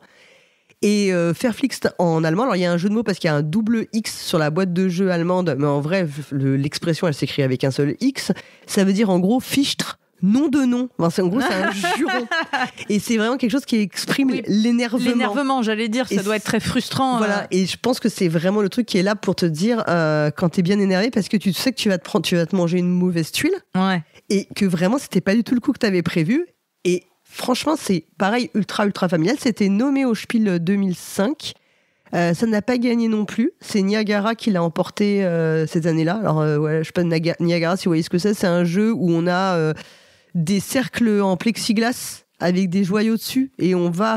Et Verflixt en allemand, alors il y a un jeu de mots parce qu'il y a un double X sur la boîte de jeu allemande, mais en vrai, l'expression, elle s'écrit avec un seul X. Ça veut dire, en gros, Fichtre. Nom de nom. Enfin, en gros, c'est un juron. Et c'est vraiment quelque chose qui exprime l'énervement. L'énervement, j'allais dire, ça doit être très frustrant. Voilà. Et je pense que c'est vraiment le truc qui est là pour te dire quand t'es bien énervé, parce que tu sais que tu vas te manger une mauvaise tuile. Ouais. Et que vraiment, c'était pas du tout le coup que t'avais prévu. Et franchement, c'est pareil, ultra familial. C'était nommé au Spiel 2005. Ça n'a pas gagné non plus. C'est Niagara qui l'a emporté cette année-là. Alors, je sais pas, Niagara, si vous voyez ce que c'est un jeu où on a des cercles en plexiglas avec des joyaux dessus et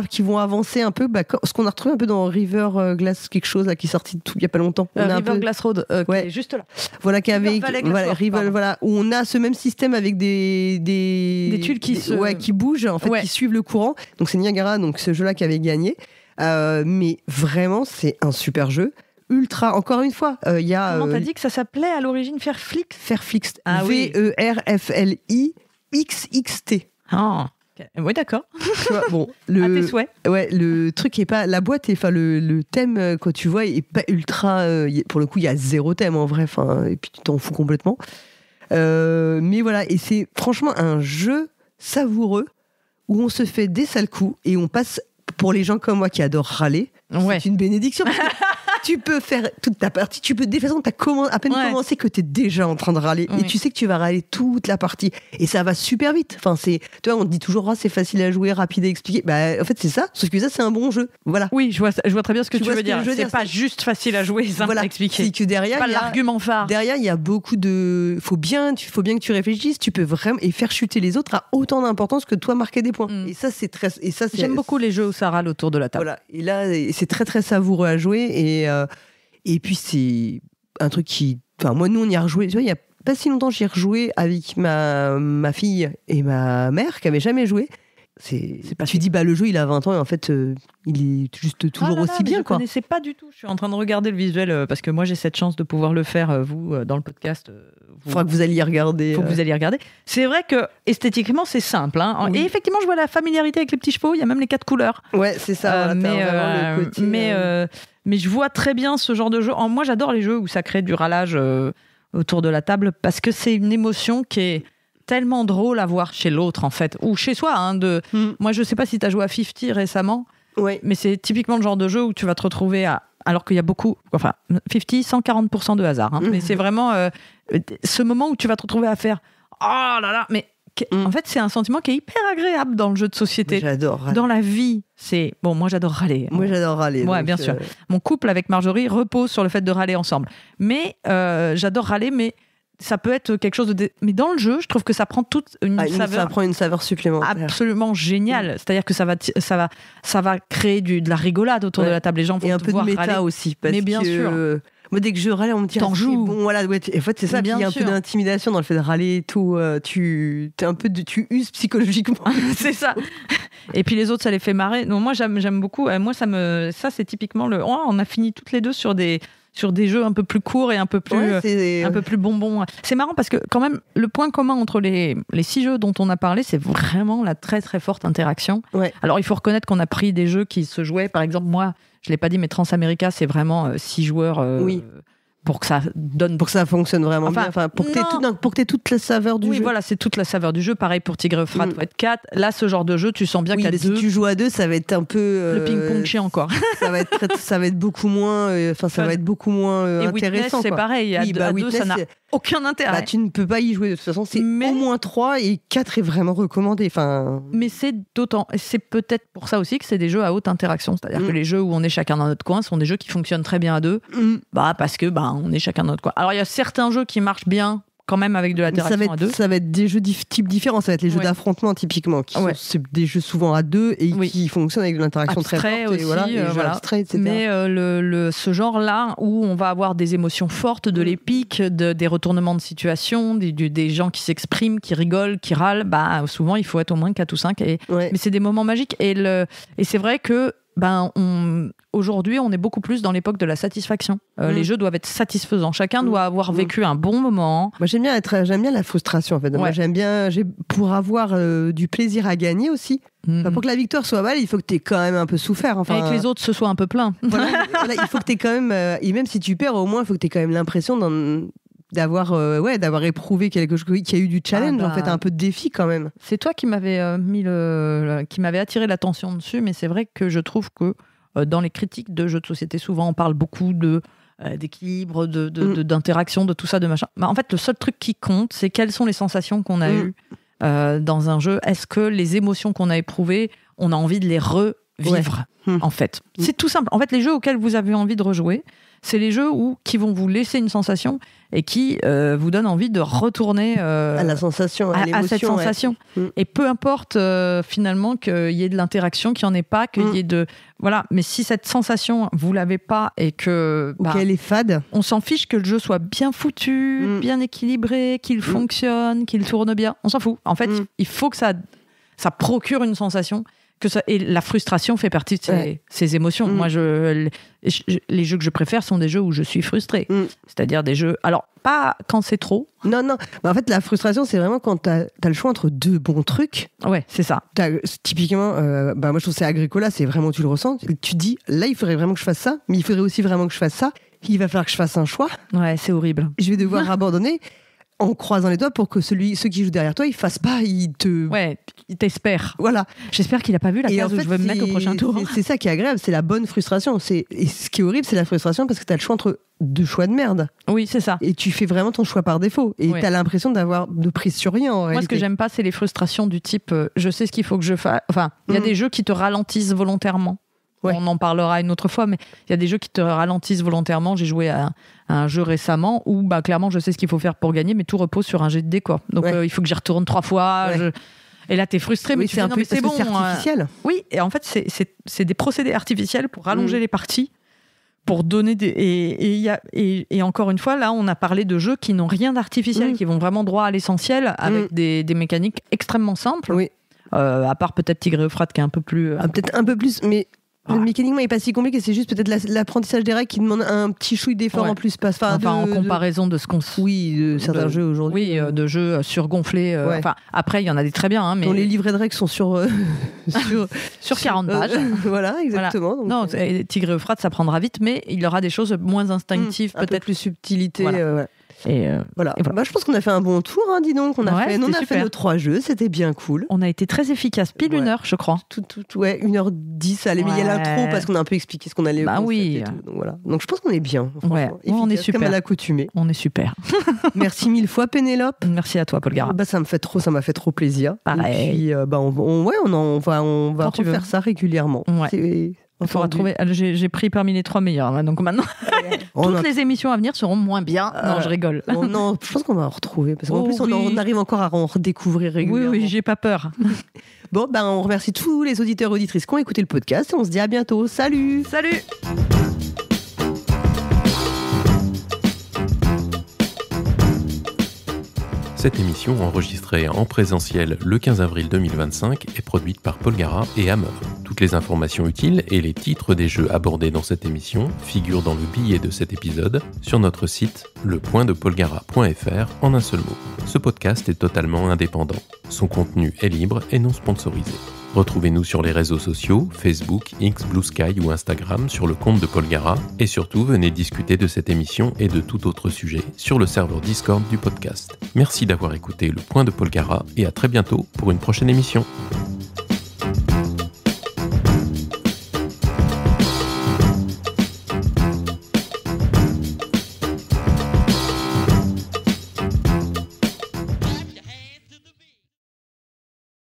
qui vont avancer un peu, ce qu'on a retrouvé un peu dans River Glass quelque chose là, qui est sorti il y a pas longtemps. River Glass Road, qui est juste là. Voilà, où on a ce même système avec des tuiles qui bougent en fait, qui suivent le courant. Donc c'est Niagara, donc ce jeu-là qui avait gagné. Mais vraiment, c'est un super jeu. Ultra, encore une fois, il y a. Comment t'as dit que ça s'appelait à l'origine Fairflix? Fairflix. VERFLIXXT. Ah. Oui, d'accord. Tu vois, bon, à tes souhaits. Ouais, le truc est pas, la boîte est, le thème quand tu vois est pas ultra. Pour le coup, il y a 0 thème en vrai. Et puis tu t'en fous complètement. Mais voilà, et c'est franchement un jeu savoureux où on se fait des sales coups et on passe. Pour les gens comme moi qui adorent râler, c'est une bénédiction. Tu peux faire toute ta partie, tu peux, de toute façon, t'as à peine commencé que t'es déjà en train de râler et tu sais que tu vas râler toute la partie et ça va super vite. Enfin, tu vois, on te dit toujours, c'est facile à jouer, rapide à expliquer. En fait, c'est ça, sauf que ça, c'est un bon jeu. Voilà. Oui, je vois très bien ce que tu veux dire. C'est pas juste facile à jouer, simple à expliquer. C'est que derrière, pas l'argument phare. Derrière, il y a beaucoup de. Faut bien que tu réfléchisses, tu peux vraiment. Et faire chuter les autres a autant d'importance que toi marquer des points. Et ça, c'est très. J'aime beaucoup les jeux où ça râle autour de la table. Voilà. Et là, c'est très, très savoureux à jouer. Et puis, c'est un truc qui. Enfin, moi, nous, on y a rejoué. Tu vois, il y a pas si longtemps, j'y ai rejoué avec ma fille et ma mère qui n'avaient jamais joué. Tu dis, le jeu, il a 20 ans et en fait, il est juste toujours aussi bien. Je ne connaissais pas du tout. Je suis en train de regarder le visuel parce que moi, j'ai cette chance de pouvoir le faire, vous, dans le podcast. Il faudra que vous alliez regarder. Faut que vous alliez regarder. C'est vrai que esthétiquement, c'est simple. Hein. Oui. Et effectivement, je vois la familiarité avec les petits chevaux. Il y a même les 4 couleurs. Ouais, c'est ça. Mais je vois très bien ce genre de jeu. Moi, j'adore les jeux où ça crée du râlage autour de la table parce que c'est une émotion qui est tellement drôle à voir chez l'autre, en fait. Ou chez soi. Moi, je sais pas si tu as joué à 50 récemment. Ouais. Mais c'est typiquement le genre de jeu où tu vas te retrouver alors qu'il y a beaucoup... Enfin, 50, 140% de hasard. Mais c'est vraiment ce moment où tu vas te retrouver à faire « Oh là là !» Mais en fait, c'est un sentiment qui est hyper agréable dans le jeu de société. J'adore. Dans la vie, c'est... Bon, moi, j'adore râler. Moi, j'adore râler. Ouais, bien sûr. Mon couple avec Marjorie repose sur le fait de râler ensemble. Mais j'adore râler, mais ça peut être quelque chose de... Mais dans le jeu, je trouve que ça prend toute une saveur... Ça prend une saveur supplémentaire. Absolument géniale. C'est-à-dire que ça va créer de la rigolade autour de la table. Les gens vont et un peu de méta râler. aussi. Parce mais bien sûr. Moi, dès que je râle, on me dit t'en joues. Bon, voilà, en fait, c'est ça. Puis il y a un peu d'intimidation dans le fait de râler et tout. Tu uses psychologiquement. C'est ça. Et puis les autres, ça les fait marrer. Donc moi, j'aime beaucoup. Moi, ça, c'est typiquement le. Oh, on a fini toutes les deux sur des jeux un peu plus courts et un peu plus bonbons. C'est marrant parce que quand même, le point commun entre les 6 jeux dont on a parlé, c'est vraiment la très très forte interaction. Ouais. Alors il faut reconnaître qu'on a pris des jeux qui se jouaient, par exemple moi, je l'ai pas dit, mais Transamerica, c'est vraiment 6 joueurs pour que ça donne... Pour que ça fonctionne vraiment bien. Enfin, pour que t'aies toute la saveur du jeu. Oui, voilà, c'est toute la saveur du jeu. Pareil pour Tigre Euphrate, faut être 4. Là, ce genre de jeu, tu sens bien qu'à 2... Si tu joues à 2, ça va être un peu... le ping-pong chiant, encore. ça va être beaucoup moins... ça va être beaucoup moins et intéressant. Witness, c'est pareil. À 2, ça n'a aucun intérêt. Tu ne peux pas y jouer de toute façon. C'est au moins 3 et 4 est vraiment recommandé. Mais c'est peut-être pour ça aussi que c'est des jeux à haute interaction. C'est-à-dire que les jeux où on est chacun dans notre coin sont des jeux qui fonctionnent très bien à 2. Parce que on est chacun dans notre coin. Alors il y a certains jeux qui marchent bien quand même avec de l'interaction à 2. Ça va être des jeux types différents. Ça va être les jeux d'affrontement typiquement, qui sont des jeux souvent à 2 et qui fonctionnent avec de l'interaction très forte. Aussi, et jeux abstraits, etc. Mais ce genre-là où on va avoir des émotions fortes, de l'épique, des retournements de situation, des gens qui s'expriment, qui rigolent, qui râlent, souvent il faut être au moins 4 ou 5. Mais c'est des moments magiques. Et c'est vrai que aujourd'hui, on est beaucoup plus dans l'époque de la satisfaction. Les jeux doivent être satisfaisants. Chacun doit avoir vécu un bon moment. Moi, j'aime bien la frustration, en fait. Moi, pour avoir du plaisir à gagner aussi. Pour que la victoire soit belle, il faut que tu aies quand même un peu souffert. Et que les autres se soient un peu pleins. Voilà, il faut que tu aies quand même... et même si tu perds, au moins, il faut que tu aies quand même l'impression d'avoir éprouvé quelque chose, qu'il y a eu du challenge, en fait, un peu de défi quand même. C'est toi qui m'avais qui m'avait attiré l'attention dessus, mais c'est vrai que je trouve que dans les critiques de jeux de société, souvent on parle beaucoup d'équilibre, d'interaction, de tout ça, de machin. En fait, le seul truc qui compte, c'est quelles sont les sensations qu'on a eues dans un jeu. Est-ce que les émotions qu'on a éprouvées, on a envie de les vivre, en fait. C'est tout simple. En fait, les jeux auxquels vous avez envie de rejouer, c'est les jeux qui vont vous laisser une sensation et qui vous donnent envie de retourner à la sensation, à cette sensation. Ouais. Et peu importe finalement qu'il y ait de l'interaction, qu'il n'y en ait pas, qu'il y ait de... Voilà, mais si cette sensation, vous l'avez pas et que... Ou qu'elle est fade. On s'en fiche que le jeu soit bien foutu, bien équilibré, qu'il fonctionne, qu'il tourne bien. On s'en fout. En fait, il faut que ça procure une sensation. Et la frustration fait partie de ces émotions. Moi, les jeux que je préfère sont des jeux où je suis frustrée. C'est-à-dire des jeux... Alors, pas quand c'est trop. Non. Bah, en fait, la frustration, c'est vraiment quand t'as le choix entre deux bons trucs. Ouais, c'est ça. Typiquement, moi, je trouve que c'est Agricola, c'est vraiment, tu le ressens. Tu te dis, là, il faudrait vraiment que je fasse ça, mais il faudrait aussi vraiment que je fasse ça. Il va falloir que je fasse un choix. Ouais, c'est horrible. Je vais devoir abandonner en croisant les doigts pour que ceux qui jouent derrière toi, ils fassent pas, Ouais, il t'espère. Voilà. J'espère qu'il a pas vu la case où je veux me mettre au prochain tour. C'est ça qui est agréable, c'est la bonne frustration. Et ce qui est horrible, c'est la frustration parce que t'as le choix entre deux choix de merde. Oui, c'est ça. Et tu fais vraiment ton choix par défaut. Et t'as l'impression d'avoir de prise sur rien en réalité. Moi, ce que j'aime pas, c'est les frustrations du type je sais ce qu'il faut que je fasse. Enfin, il y a des jeux qui te ralentissent volontairement. Ouais. On en parlera une autre fois, mais il y a des jeux qui te ralentissent volontairement. J'ai joué à un jeu récemment où clairement je sais ce qu'il faut faire pour gagner, mais tout repose sur un jet de dés, quoi. Donc il faut que j'y retourne 3 fois. Et là, t'es frustré, mais c'est un peu c'est bon. C'est artificiel. Oui, et en fait, c'est des procédés artificiels pour rallonger les parties, pour donner des... Et encore une fois, là, on a parlé de jeux qui n'ont rien d'artificiel, qui vont vraiment droit à l'essentiel, avec des mécaniques extrêmement simples. Oui. À part peut-être Tigre et Euphrate, qui est un peu plus... peut-être un peu plus, mais... Mécaniquement, il n'est pas si compliqué, c'est juste peut-être l'apprentissage des règles qui demande un petit chouille d'effort en plus. En comparaison de ce qu'on... Oui, de certains jeux aujourd'hui. Oui, de jeux surgonflés. Après, il y en a des très bien. Mais... dont les livrets de règles sont sur 40 pages. Voilà, exactement. Voilà. Donc, non, Tigre et Euphrate, ça prendra vite, mais il y aura des choses moins instinctives, peut-être plus subtilité. Voilà. Voilà. Bah, je pense qu'on a fait un bon tour, dis donc. On a fait nos 3 jeux, c'était bien cool. On a été très efficace, pile 1 heure, je crois. 1h10, allez, mais il y a l'intro parce qu'on a un peu expliqué ce qu'on allait faire. Oui. Donc, voilà. Donc je pense qu'on est bien. On est super. Comme à l'accoutumée. On est super. Merci 1000 fois, Pénélope. Merci à toi, Paul Gara. Ça m'a fait trop plaisir. Pareil. Et puis, on va refaire ça régulièrement. Ouais. Il faudra trouver. J'ai pris parmi les 3 meilleurs. Donc maintenant, toutes les émissions à venir seront moins bien. Non, je rigole. Non, je pense qu'on va en retrouver. Parce qu'en plus, on arrive encore à en redécouvrir régulièrement. Oui, j'ai pas peur. Bon, on remercie tous les auditeurs et auditrices qui ont écouté le podcast. Et on se dit à bientôt. Salut! Salut! Cette émission, enregistrée en présentiel le 15 avril 2025, est produite par Paul Gara et Hammer. Toutes les informations utiles et les titres des jeux abordés dans cette émission figurent dans le billet de cet épisode sur notre site lepointdepaulgara.fr en un seul mot. Ce podcast est totalement indépendant. Son contenu est libre et non sponsorisé. Retrouvez-nous sur les réseaux sociaux, Facebook, X, Blue Sky ou Instagram sur le compte de Paul Gara. Et surtout, venez discuter de cette émission et de tout autre sujet sur le serveur Discord du podcast. Merci d'avoir écouté Le Point de Paul Gara et à très bientôt pour une prochaine émission.